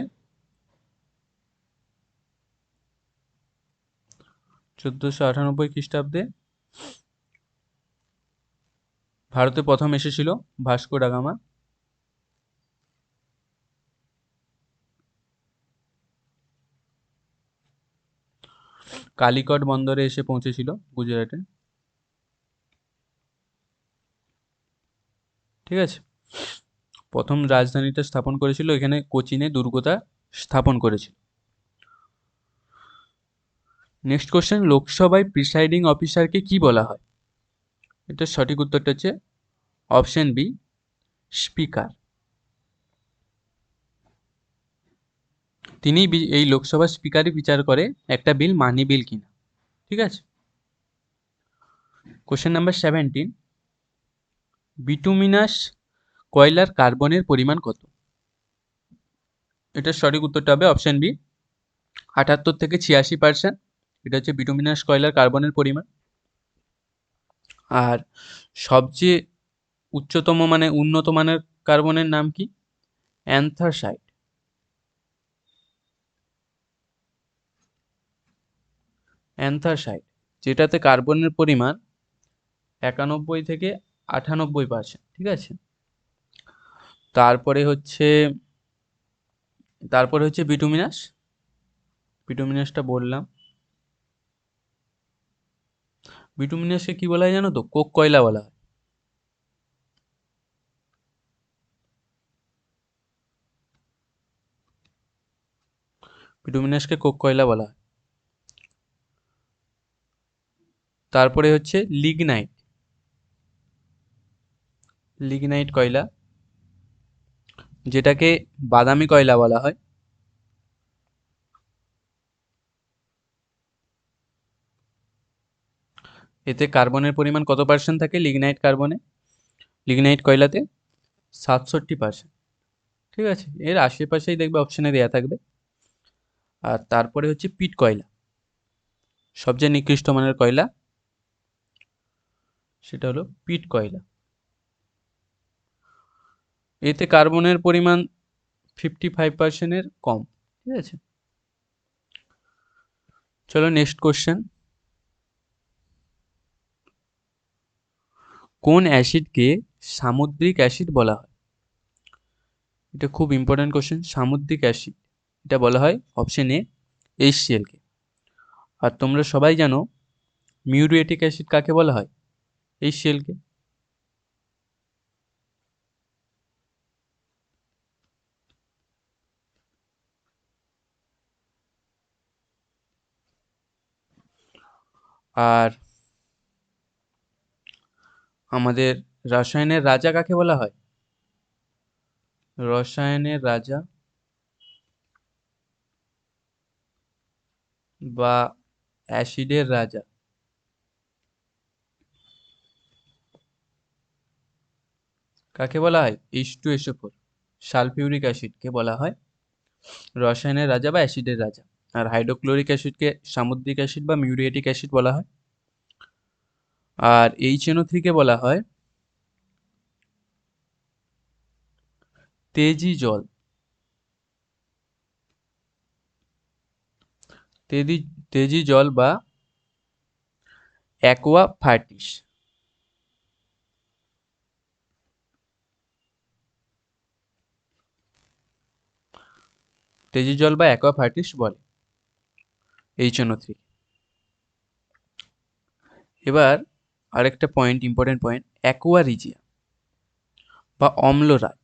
1498 খ্রিস্টাব্দে ভারতে প্রথম এসেছিল ভাস্কো দা গামা। কালিকট বন্দরে এসে পৌঁছেছিল গুজরাটে। ঠিক আছে। প্রথম রাজধানীটা স্থাপন করেছিল এখানে কোচিনে, দুর্গটা স্থাপন করেছিল। নেক্সট কোশ্চেন, লোকসভায় প্রিসাইডিং অফিসারকে কি বলা হয়? এটার সঠিক উত্তরটা হচ্ছে অপশন বি, স্পিকার। তিনি এই লোকসভার স্পিকারই বিচার করে একটা বিল মানি বিল কিনা। ঠিক আছে। কোশ্চেন নাম্বার 17, বিটুমিনাস কয়লার কার্বনের পরিমাণ কত? এটার সঠিক উত্তরটা হবে অপশন বি, 78 থেকে 86%। এটা হচ্ছে বিটুমিনাস কয়লার কার্বনের পরিমাণ। আর সবচেয়ে উচ্চতম মানে উন্নত মানের কার্বনের নাম কি? অ্যান্থাসাইট। অ্যান্থাসাইট, যেটাতে কার্বনের পরিমাণ 91 থেকে 98%। ঠিক আছে। তারপরে হচ্ছে বিটুমিনাস। বিটুমিনাসটা বললাম। বিটুমিনাসকে কি বলা হয় জানো তো? কোক কয়লা বলা হয়। বিটুমিনাসকে কোক কয়লা বলা হয়। তারপরে হচ্ছে লিগনাইট। লিগনাইট কয়লা, যেটাকে বাদামি কয়লা বলা হয়। এতে কার্বনের পরিমাণ কত পার্সেন্ট থাকে লিগনাইট কার্বনে, লিগনাইট কয়লাতে? 67%। ঠিক আছে, এর আশেপাশেই দেখবে অপশনে দেওয়া থাকবে। আর তারপরে হচ্ছে পিট কয়লা, সবচেয়ে নিকৃষ্ট মানের কয়লা, সেটা হলো পিট কয়লা। এতে কার্বনের পরিমাণ 55%-এর কম। ঠিক আছে, চলো নেক্সট কোশ্চেন। কোন অ্যাসিডকে সামুদ্রিক অ্যাসিড বলা হয়? এটা খুব ইম্পর্টেন্ট কোশ্চেন। সামুদ্রিক অ্যাসিড, এটা বলা হয় অপশন এ HCl কে। আর তোমরা সবাই জানো মিউরিয়েটিক অ্যাসিড কাকে বলা হয়? HCl কে। আর আমাদের রসায়নের রাজা কাকে বলা হয়? রসায়নের রাজা বা অ্যাসিডের রাজা কাকে বলা হয়? H2SO4, সালফিউরিক অ্যাসিডকে বলা হয় রসায়নের রাজা বা অ্যাসিডের রাজা। আর হাইড্রোক্লোরিক অ্যাসিডকে সামুদ্রিক অ্যাসিড বা মিউরিয়েটিক অ্যাসিড বলা হয়। আর HNO3 কে বলা হয় তেজি জল। তেজি তেজি জল বা অ্যাকোয়া ফার্টিস। তেজি জল বা অ্যাকোয়া ফার্টিস বলে HNO3। এবার আরেকটা point, important point, aqua Rizia বা অম্লরাজ।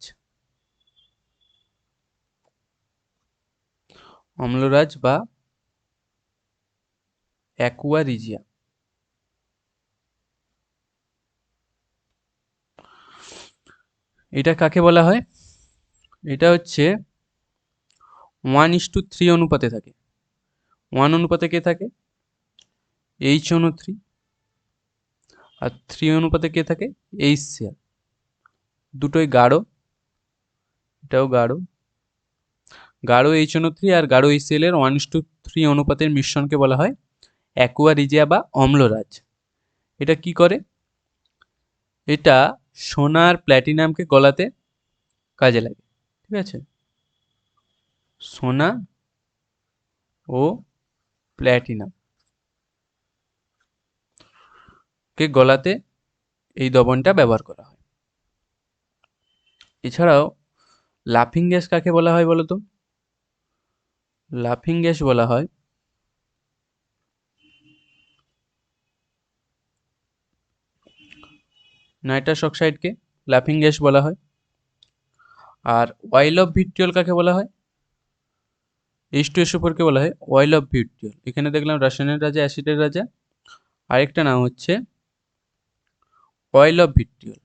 অম্লরাজ বা অ্যাকোয়া রিজিয়া, এটা কাকে বলা হয়? এটা হচ্ছে 1:3 অনুপাতে থাকে। 1 অনুপাতে কে থাকে? HNO3। আর 3 অনুপাতে কে থাকে? HCl। দুটোই গাঢ়, এটাও গাঢ়। গাঢ় HNO3 আর গাঢ় HCl এর 1:3 অনুপাতের মিশ্রণকে বলা হয় অ্যাকোয়া রিজিয়া বা অম্লরাজ। এটা কি করে? এটা সোনা আর প্ল্যাটিনামকে গলাতে কাজে লাগে। ঠিক আছে, সোনা ও প্ল্যাটিনাম কে গলাতে এই দ্রবণটা ব্যবহার করা হয়। এছাড়াও লাফিং গ্যাস কাকে বলা হয় বলো তো? লাফিং গ্যাস বলা হয় নাইট্রাস অক্সাইডকে লাফিং গ্যাস বলা হয়। আর অয়েল অফ ভিট্রিয়ল কাকে বলা হয়? H2SO4 কে বলা হয় অয়েল অফ ভিট্রিয়ল। এখানে দেখলাম রাসায়নিক রাজা, অ্যাসিডের রাজা, আরেকটা নাম হচ্ছে oil of vitriol.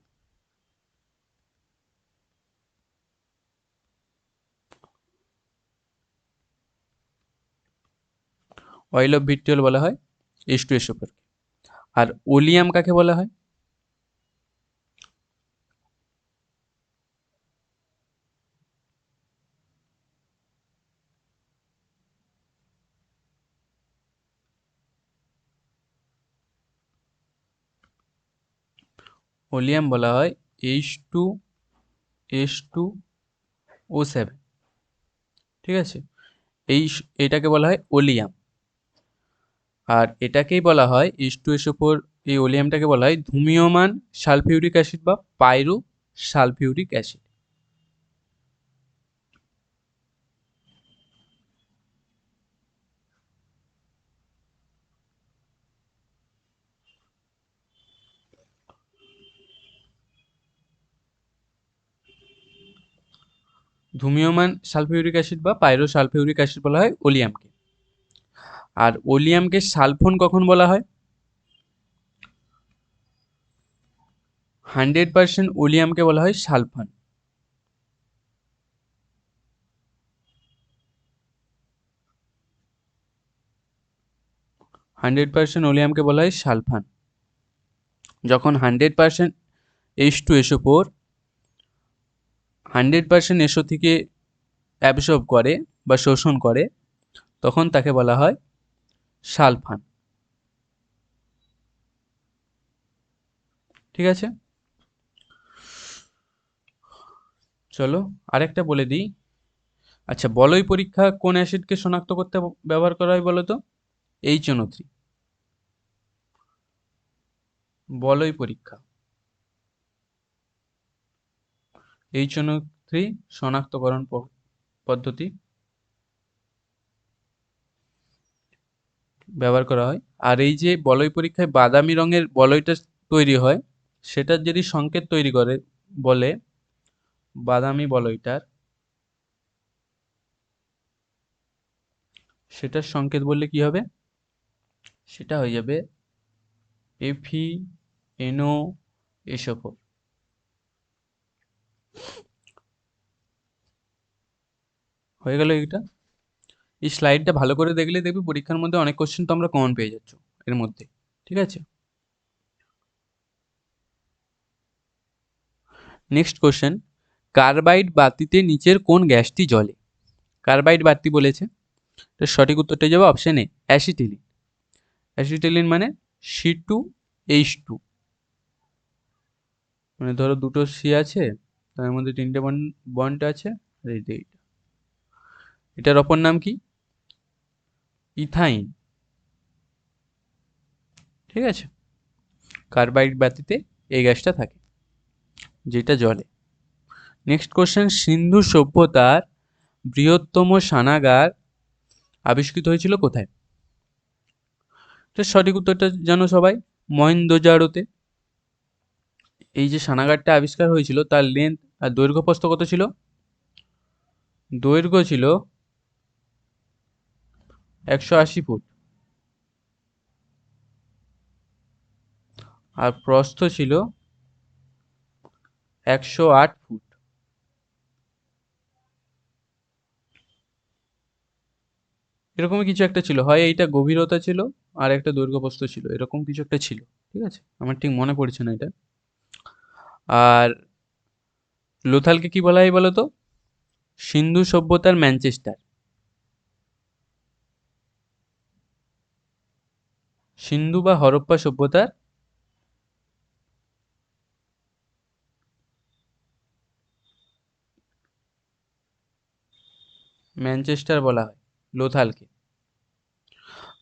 Oil of vitriol বলা হয় H2SO4 কে। আর ওলিয়াম কাকে বলা হয়? ওলিয়াম বলা হয় H2S2O7। ঠিক আছে, এইটাকে বলা হয় ওলিয়াম। আর এটাকেই বলা হয় H2SO4, এই ওলিয়ামটাকে বলা হয় ধূমিয়মান সালফিউরিক অ্যাসিড বা পাইরো সালফিউরিক অ্যাসিড। ধূম্রমান সালফিউরিক অ্যাসিড বা পাইরোসালফিউরিক অ্যাসিড বলা হয় ওলিয়ামকে। আর ওলিয়ামকে সালফোন কখন বলা হয়? 100% ওলিয়ামকে বলা হয় সালফান। ওলিয়ামকে বলা হয় সালফান। যখন 100% H2SO4 100% এসও থেকে অ্যাবসর্ব করে বা শোষণ করে, তখন তাকে বলা হয় সালফান। ঠিক আছে, চলো আরেকটা বলে দিই। আচ্ছা, বলয় পরীক্ষা কোন অ্যাসিডকে শনাক্ত করতে ব্যবহার করা হয় বলো তো? HNO3। বলয় পরীক্ষা HNO3 শনাক্তকরণ পদ্ধতি ব্যবহার করা হয়। আর এই যে বলয় পরীক্ষায় বাদামি রঙের বলয়টা তৈরি হয়, সেটার যদি সংকেত তৈরি করে বলে বাদামি বলয়টার, সেটার সংকেত বললে কি হবে? সেটা হয়ে যাবে FeNO SO4। হয়ে গেল এইটা। এই স্লাইডটা ভালো করে দেখলে দেখবি পরীক্ষার মধ্যে অনেক কোশ্চেন তো আমরা কমন পেয়ে যাচ্ছ এর মধ্যে। ঠিক আছে, নেক্সট কোশ্চেন, কার্বাইড বাতিতে নিচের কোন গ্যাসটি জ্বলে? কার্বাইড বাতি বলেছে, তো সঠিক উত্তরটা যাবে অপশন এ, অ্যাসিটিলিন। অ্যাসিটিলিন মানে C2H2, মানে ধরো দুটো সি আছে, তার মধ্যে তিনটে বন্ড আছে, এটার অপর নাম কি? ইথাইন। ঠিক আছে, কার্বাইড বাতিতে এই গ্যাসটা থাকে যেটা জ্বলে। নেক্সট কোশ্চেন, সিন্ধু সভ্যতার বৃহত্তম স্নানাগার আবিষ্কৃত হয়েছিল কোথায়? তো সঠিক উত্তরটা জানো সবাই, মহেঞ্জোদারোতে। এই যে স্নানাগারটা আবিষ্কার হয়েছিল তার লেন্থ আর দৈর্ঘ্য প্রস্থ কত ছিল? দৈর্ঘ্য ছিল 180 ফুট আর প্রস্থ ছিল 108 ফুট। এরকমই কিছু একটা ছিল, হয় এইটা গভীরতা ছিল আর একটা দৈর্ঘ্য প্রস্থ ছিল, এরকম কিছু একটা ছিল। ঠিক আছে, আমার ঠিক মনে পড়ছে না এটা। আর লোথালকে কি বলা হয় বলো তো? সিন্ধু সভ্যতার ম্যানচেস্টার। সিন্ধু বা হরপ্পা সভ্যতার ম্যানচেস্টার বলা হয় লোথালকে।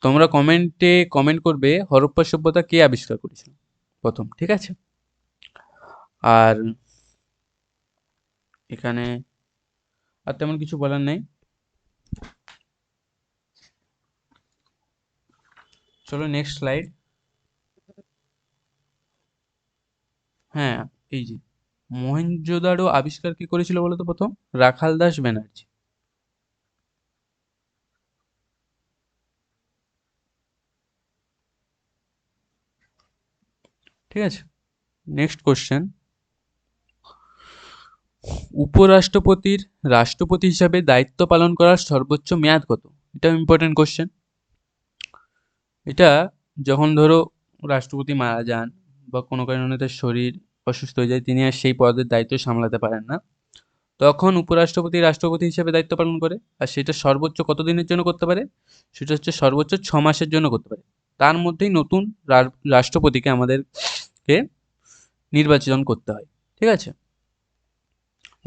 তোমরা কমেন্টে কমেন্ট করবে হরপ্পা সভ্যতা কে আবিষ্কার করেছিল প্রথম। ঠিক আছে, আর এখানে আর তেমন কিছু বলার নেই। চলো নেক্সট স্লাইড। হ্যাঁ, এই যে মহেঞ্জোদারো আবিষ্কার কি করেছিল বলতো প্রথম? রাখাল দাস ব্যানার্জি। ঠিক আছে, নেক্সট কোশ্চেন, উপরাষ্ট্রপতির রাষ্ট্রপতি হিসাবে দায়িত্ব পালন করার সর্বোচ্চ মেয়াদ কত? এটা ইম্পর্টেন্ট কোশ্চেন। এটা যখন ধরো রাষ্ট্রপতি মারা যান বা কোনো কারণে তার শরীর অসুস্থ হয়ে যায়, তিনি আর সেই পদের দায়িত্ব সামলাতে পারেন না, তখন উপরাষ্ট্রপতি রাষ্ট্রপতি হিসেবে দায়িত্ব পালন করে। আর সেটা সর্বোচ্চ কত দিনের জন্য করতে পারে? সেটা হচ্ছে সর্বোচ্চ 6 মাসের জন্য করতে পারে। তার মধ্যেই নতুন রাষ্ট্রপতিকে আমাদেরকে নির্বাচন করতে হয়। ঠিক আছে,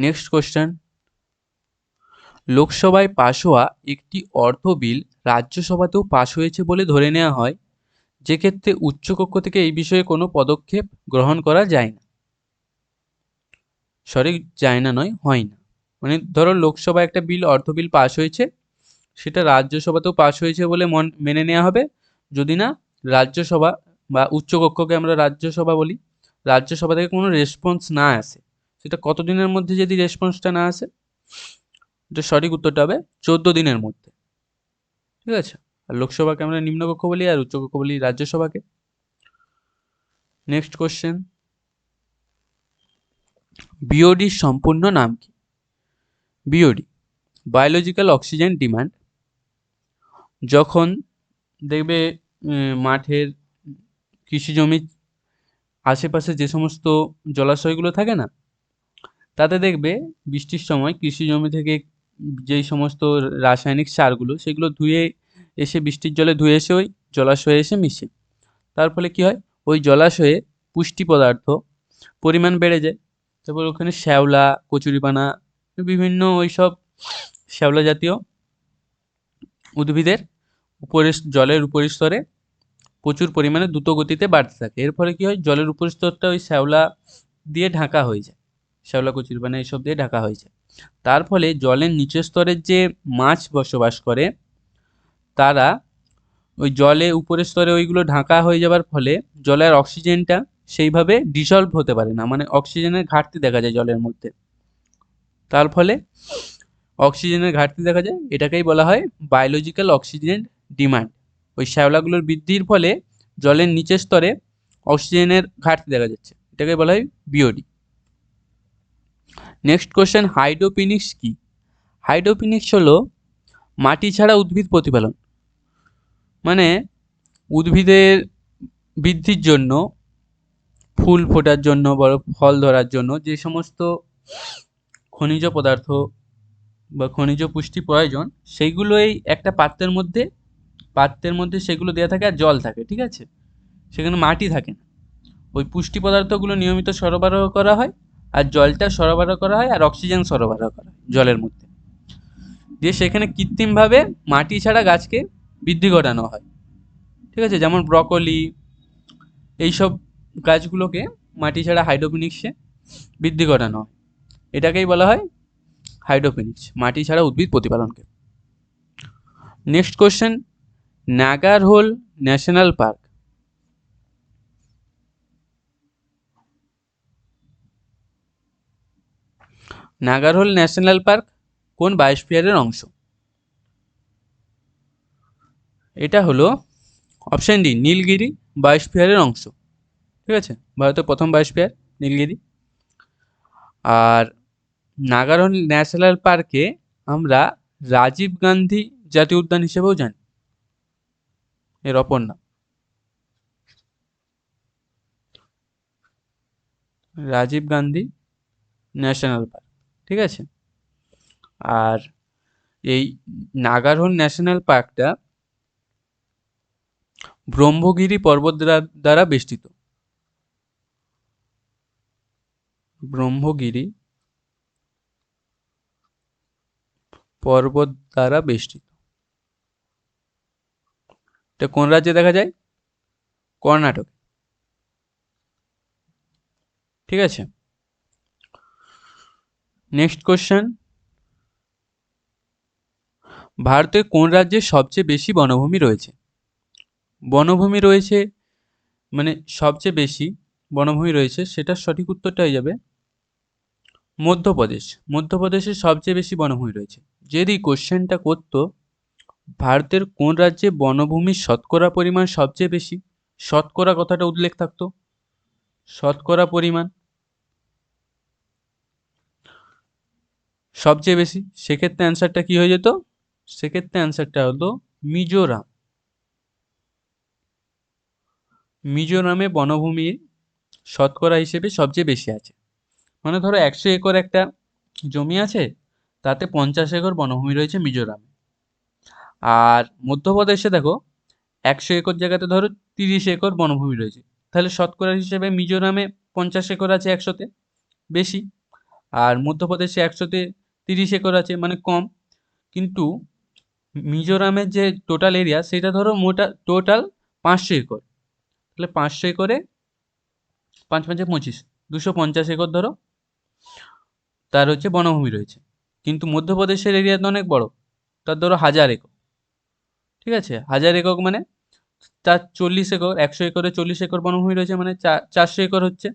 নেক্সট কোশ্চেন, লোকসভায় পাশ হওয়া একটি অর্থ বিল রাজ্যসভাতেও পাশ হয়েছে বলে ধরে নেওয়া হয়, যে ক্ষেত্রে উচ্চকক্ষ থেকে এই বিষয়ে কোনো পদক্ষেপ গ্রহণ করা যায় না। সরি, যায় না নয়, হয় না। মানে ধরো লোকসভায় একটা বিল, অর্থ বিল পাশ হয়েছে, সেটা রাজ্যসভাতেও পাশ হয়েছে বলে মেনে নেওয়া হবে, যদি না রাজ্যসভা বা উচ্চকক্ষকে আমরা রাজ্যসভা বলি, রাজ্যসভা থেকে কোনো রেসপন্স না আসে। সেটা কতদিনের মধ্যে যদি রেসপন্সটা না আসে? তো সঠিক উত্তরটা হবে 14 দিনের মধ্যে। ঠিক আছে, আর লোকসভাকে আমরা নিম্নকক্ষ বলি আর উচ্চকক্ষ বলি রাজ্যসভাকে। নেক্সট কোশ্চেন, বিওডির সম্পূর্ণ নাম কি? BOD, biological oxygen demand. যখন দেখবে মাঠের কৃষি জমির আশেপাশে যে সমস্ত জলাশয়গুলো থাকে না, তাতে দেখবে বৃষ্টির সময় কৃষি জমি থেকে যেই সমস্ত রাসায়নিক সারগুলো সেগুলো ধুয়ে এসে, বৃষ্টির জলে ধুয়ে এসে ওই জলাশয়ে এসে মিশে। তার ফলে কি হয়, ওই জলাশয়ে পুষ্টি পদার্থ পরিমাণ বেড়ে যায়। তারপর ওখানে শ্যাওলা, কচুরিপানা, বিভিন্ন ওই সব শ্যাওলা জাতীয় উদ্ভিদের উপরের জলের উপরিস্তরে প্রচুর পরিমাণে দ্রুত গতিতে বাড়তে থাকে। এর ফলে কি হয়, জলের উপরিস্তরটা ওই শ্যাওলা দিয়ে ঢাকা হয়ে যায়, শ্যাওলা, কচুরিপানা এইসব দিয়ে ঢাকা হয়ে যায়। তার ফলে জলের নিচের স্তরের যে মাছ বসবাস করে, তারা ওই জলে উপরের স্তরে ওইগুলো ঢাকা হয়ে যাওয়ার ফলে জলের অক্সিজেনটা সেইভাবে ডিসলভ হতে পারে না, মানে অক্সিজেনের ঘাটতি দেখা যায় জলের মধ্যে। তার ফলে অক্সিজেনের ঘাটতি দেখা যায়, এটাকেই বলা হয় বায়োলজিক্যাল অক্সিজেন ডিমান্ড। ওই শ্যাওলাগুলোর বৃদ্ধির ফলে জলের নিচের স্তরে অক্সিজেনের ঘাটতি দেখা যাচ্ছে, এটাকে বলা হয় বিওডি। নেক্সট কোশ্চেন, হাইড্রোপনিক্স কি? হাইড্রোপনিক্স হলো মাটি ছাড়া উদ্ভিদ প্রতিপালন। মানে উদ্ভিদের বৃদ্ধির জন্য, ফুল ফোটার জন্য, বড় ফল ধরার জন্য যে সমস্ত খনিজ পদার্থ বা খনিজ পুষ্টি প্রয়োজন, সেইগুলোই একটা পাত্রের মধ্যে সেগুলো দেওয়া থাকে আর জল থাকে। ঠিক আছে, সেখানে মাটি থাকে না। ওই পুষ্টি পদার্থগুলো নিয়মিত সরবরাহ করা হয়, আর জলটা সরবরাহ করা হয়, আর অক্সিজেন সরবরাহ করা হয় জলের মধ্যে দিয়ে। সেখানে কৃত্রিমভাবে মাটি ছাড়া গাছকে বৃদ্ধি ঘটানো হয়। ঠিক আছে, যেমন ব্রকলি, এইসব গাছগুলোকে মাটি ছাড়া হাইড্রোপনিক্সে বৃদ্ধি ঘটানো হয়। এটাকেই বলা হয় হাইড্রোপনিক্স, মাটি ছাড়া উদ্ভিদ প্রতিপালনকে। Next question, Nagarhole national park. Nagarhole national park কোন বায়োস্ফিয়ারের অংশ? এটা হলো অপশন ডি, নীলগিরি বায়োস্ফিয়ারের অংশ। ঠিক আছে, ভারতের প্রথম বায়োস্ফিয়ার নীলগিরি। আর নাগারহোল ন্যাশনাল পার্কে আমরা রাজীব গান্ধী জাতীয় উদ্যান হিসেবেও জানি, এর অপর নাম রাজীব গান্ধী ন্যাশনাল পার্ক। ঠিক আছে, আর এই নাগারহোল ন্যাশনাল পার্কটা ব্রহ্মগিরি পর্বত দ্বারা বেষ্টিত। ব্রহ্মগিরি পর্বত দ্বারা বেষ্টিত। এটা কোন রাজ্যে দেখা যায়? কর্ণাটক। ঠিক আছে, নেক্সট কোশ্চেন, ভারতের কোন রাজ্যে সবচেয়ে বেশি বনভূমি রয়েছে? বনভূমি রয়েছে মানে সবচেয়ে বেশি বনভূমি রয়েছে, সেটার সঠিক উত্তরটা হয়ে যাবে মধ্যপ্রদেশ। মধ্যপ্রদেশে সবচেয়ে বেশি বনভূমি রয়েছে। যদি কোশ্চেনটা করতো ভারতের কোন রাজ্যে বনভূমির শতকরা পরিমাণ সবচেয়ে বেশি, শতকরা কথাটা উল্লেখ থাকতো, শতকরা পরিমাণ সবচেয়ে বেশি, সেক্ষেত্রে অ্যান্সারটা কি হয়ে যেত? সেক্ষেত্রে অ্যান্সারটা হলো মিজোরাম। মিজোরামে বনভূমির শতকরা হিসেবে সবচেয়ে বেশি আছে। মানে ধরো 100 একর একটা জমি আছে, তাতে 50 একর বনভূমি রয়েছে মিজোরামে। আর মধ্যপ্রদেশে দেখো 100 একর জায়গাতে ধরো 30 একর বনভূমি রয়েছে, তাহলে শতকরা হিসেবে মিজোরামে 50 একর আছে 100-তে বেশি, আর মধ্যপ্রদেশে 100-তে 30 একর আছে, মানে কম। কিন্তু মিজোরামের যে টোটাল এরিয়া, সেটা ধরো টোটাল 500 একর, তাহলে 500 একরে 5×5 = 25, 250 একর ধরো তার হচ্ছে বনভূমি রয়েছে। কিন্তু মধ্যপ্রদেশের এরিয়া তো অনেক বড়, তার ধরো 1000 একর। ঠিক আছে, 1000 একর মানে তার 40 একর, 100 একরে 40 একর বনভূমি রয়েছে, মানে 400 একর হচ্ছে,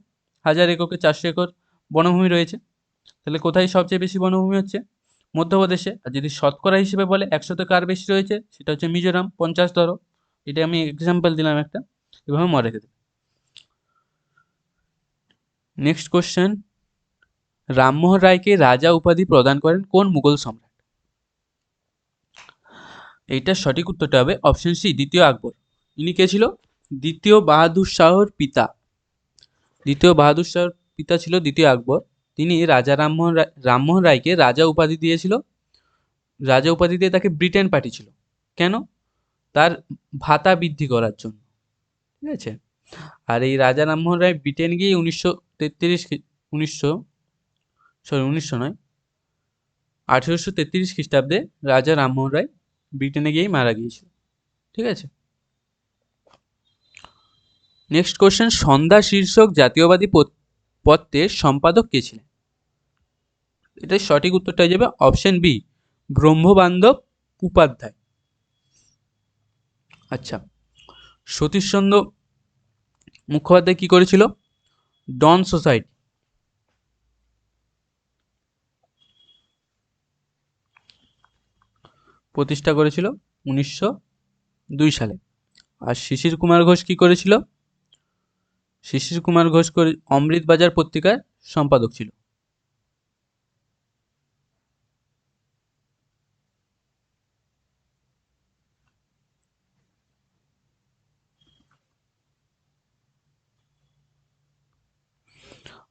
1000 একরকে 400 একর বনভূমি রয়েছে। তাহলে কোথায় সবচেয়ে বেশি বনভূমি হচ্ছে? মধ্যপ্রদেশে। আর যদি শতকরা হিসেবে বলে 100-তে কার বেশি রয়েছে, সেটা হচ্ছে মিজোরাম, 50 ধরো। এটা আমি এক্সাম্পল দিলাম একটা, এভাবে মনে রেখে দেবে। নেক্সট কোশ্চেন, রামমোহন রায়কে রাজা উপাধি প্রদান করেন কোন মুঘল সম্রাট? এইটার সঠিক উত্তরটা হবে অপশন সি, দ্বিতীয় আকবর। ইনি কে ছিল? দ্বিতীয় বাহাদুর শাহর পিতা। দ্বিতীয় বাহাদুর শাহর পিতা ছিল দ্বিতীয় আকবর। তিনি রাজা রামমোহন রায়কে রাজা উপাধি দিয়েছিল। রাজা উপাধি দিয়ে তাকে ব্রিটেন পাঠিয়েছিল। কেন? তার ভাতা বৃদ্ধি করার জন্য। ঠিক আছে। আর এই রাজা রামমোহন রায় ব্রিটেন গিয়ে 19 নয়, 1833 খ্রিস্টাব্দে রাজা রামমোহন রায় ব্রিটেনে গিয়েই মারা গিয়েছিল। ঠিক আছে। নেক্সট কোশ্চেন, সন্ধ্যা শীর্ষক জাতীয়বাদী পত্রের সম্পাদক কে ছিলেন? এটার সঠিক উত্তরটা হয়ে যাবে অপশন বি, ব্রহ্মবান্ধব উপাধ্যায়। আচ্ছা, সতীশচন্দ্র মুখোপাধ্যায় কি করেছিল? ডন সোসাইটি প্রতিষ্ঠা করেছিল 1902 সালে। আর শিশির কুমার ঘোষ কি করেছিল? শিশির কুমার ঘোষ অমৃতবাজার পত্রিকার সম্পাদক ছিল।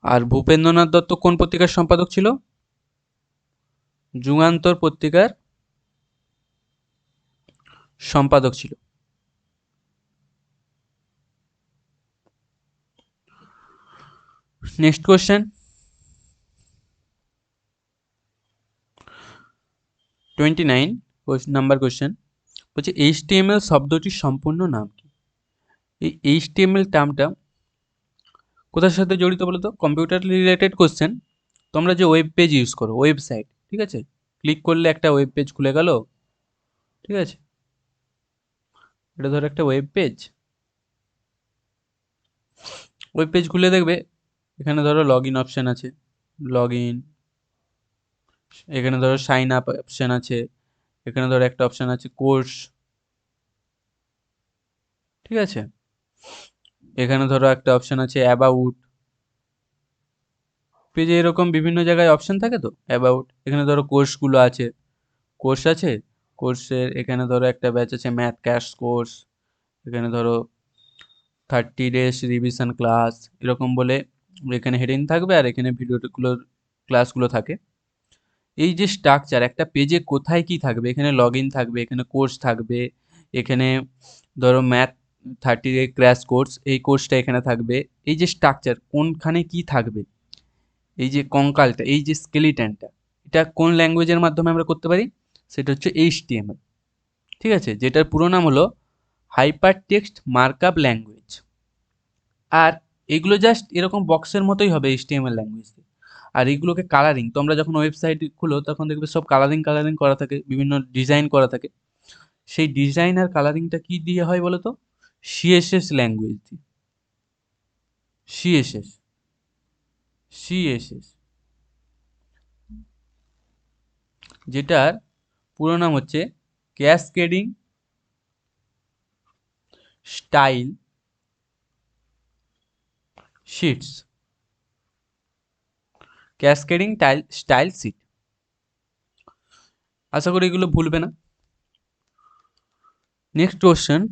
আর ভূপেন্দ্রনাথ দত্ত কোন পত্রিকার সম্পাদক ছিল? যুগান্তর পত্রিকার সম্পাদক ছিল। নেক্সট কোশ্চেন, 29 নাম্বার কোশ্চেন, বলছে এইচটিএমএল শব্দটির সম্পূর্ণ নাম কি? এই এইচটিএমএল টার্মটা কোথার সাথে জড়িত বলো তো? Computer related question. তোমরা যে ওয়েব পেজ ইউজ করো, ওয়েবসাইট, ঠিক আছে, ক্লিক করলে একটা ওয়েব পেজ খুলে গেল। ঠিক আছে, এটা ধরো একটা ওয়েব পেজ। ওয়েব পেজ খুলে দেখবে এখানে ধরো লগ ইন অপশান আছে, লগ ইন। এখানে ধরো সাইন আপ অপশান আছে। এখানে ধরো একটা অপশান আছে কোর্স। ঠিক আছে, এখানে ধরো একটা অপশান আছে অ্যাবাউট। পেজে এরকম বিভিন্ন জায়গায় অপশান থাকে তো অ্যাবাউট। এখানে ধরো কোর্সগুলো আছে, কোর্স আছে। কোর্সের এখানে ধরো একটা ব্যাচ আছে ম্যাথ ক্র্যাশ কোর্স। এখানে ধরো 30 days রিভিশন ক্লাস, এরকম বলে এখানে হেডিং থাকবে আর এখানে ভিডিওগুলোর ক্লাসগুলো থাকে। এই যে স্ট্রাকচার, একটা পেজে কোথায় কি থাকবে, এখানে লগ ইন থাকবে, এখানে কোর্স থাকবে, এখানে ধরো ম্যাথ 30 day ক্র্যাশ কোর্স, এই কোর্সটা এখানে থাকবে। এই যে স্ট্রাকচার, কোনখানে কি থাকবে, এই যে কঙ্কালটা, এই যে স্কেলিটনটা, এটা কোন ল্যাঙ্গুয়েজের মাধ্যমে আমরা করতে পারি? সেটা হচ্ছে এইচটিএমএল। ঠিক আছে, যেটার পুরো নাম হলো হাইপার টেক্সট মার্কআপ ল্যাঙ্গুয়েজ। আর এগুলো জাস্ট এরকম বক্সের মতোই হবে এইচটিএমএল ল্যাঙ্গুয়েজ। আর এইগুলোকে কালারিং, তোমরা যখন ওয়েবসাইট খুলো তখন দেখবে সব কালারিং কালারিং করা থাকে, বিভিন্ন ডিজাইন করা থাকে। সেই ডিজাইন আর কালারিংটা কি দিয়ে হয় বলো তো? সিএসএস ল্যাঙ্গুয়েজ দিয়ে। সিএসএস, সিএসএস, যেটার পুরো নাম হচ্ছে cascading style sheets. Cascading style sheet. আশা করি এগুলো ভুলবে না। নেক্সট কোশ্চেন,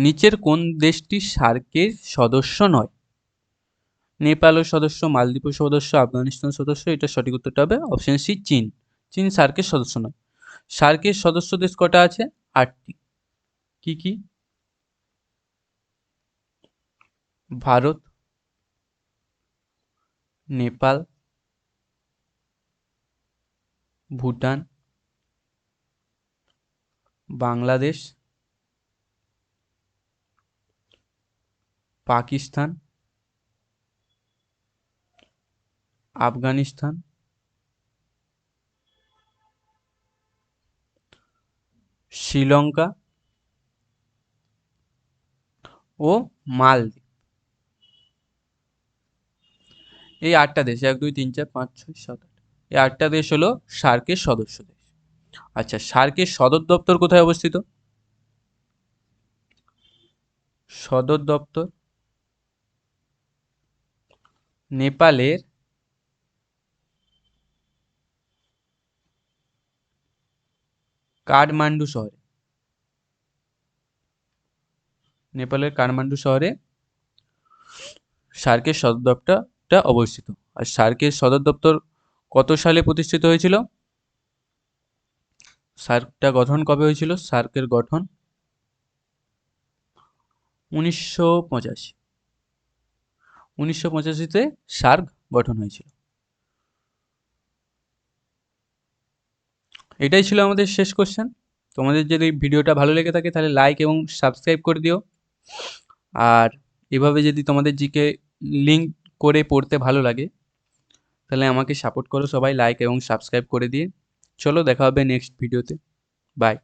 নিচের কোন দেশটি সার্কের সদস্য নয়? নেপালও সদস্য, মালদ্বীপও সদস্য, আফগানিস্তান সদস্য। এটা সঠিক উত্তরটা হবে অপশন সি, চীন। চীন সার্কের সদস্য নয়। সার্কের সদস্য দেশ কটা আছে? 8টি। কি কি? ভারত, নেপাল, ভুটান, বাংলাদেশ, পাকিস্তান, আফগানিস্তান, শ্রীলঙ্কা ও মালদ্বীপ। এই 8টা দেশ 1 2 3 4 5 6 7 8 এই 8টা দেশ হলো সার্কের সদস্য দেশ। আচ্ছা, সার্কের সদর দপ্তর কোথায় অবস্থিত? সদর দপ্তর নেপালের কাঠমান্ডু শহরে। নেপালের কাঠমান্ডু শহরে সার্কের সদর দপ্তরটা অবস্থিত। আর সার্কের সদর দপ্তর কত সালে প্রতিষ্ঠিত হয়েছিল? সার্কটা গঠন কবে হয়েছিল? সার্কের গঠন 1985। 1985-তে সার্ক গঠন হয়েছিল। এটাই ছিল আমাদের শেষ কোশ্চেন। তোমাদের যদি ভিডিওটা ভালো লেগে থাকে তাহলে লাইক এবং সাবস্ক্রাইব করে দিও। আর এভাবে যদি তোমাদের জিকে লিঙ্ক করে পড়তে ভালো লাগে তাহলে আমাকে সাপোর্ট করো সবাই লাইক এবং সাবস্ক্রাইব করে দিয়ে। চলো দেখা হবে নেক্সট ভিডিওতে। বাই।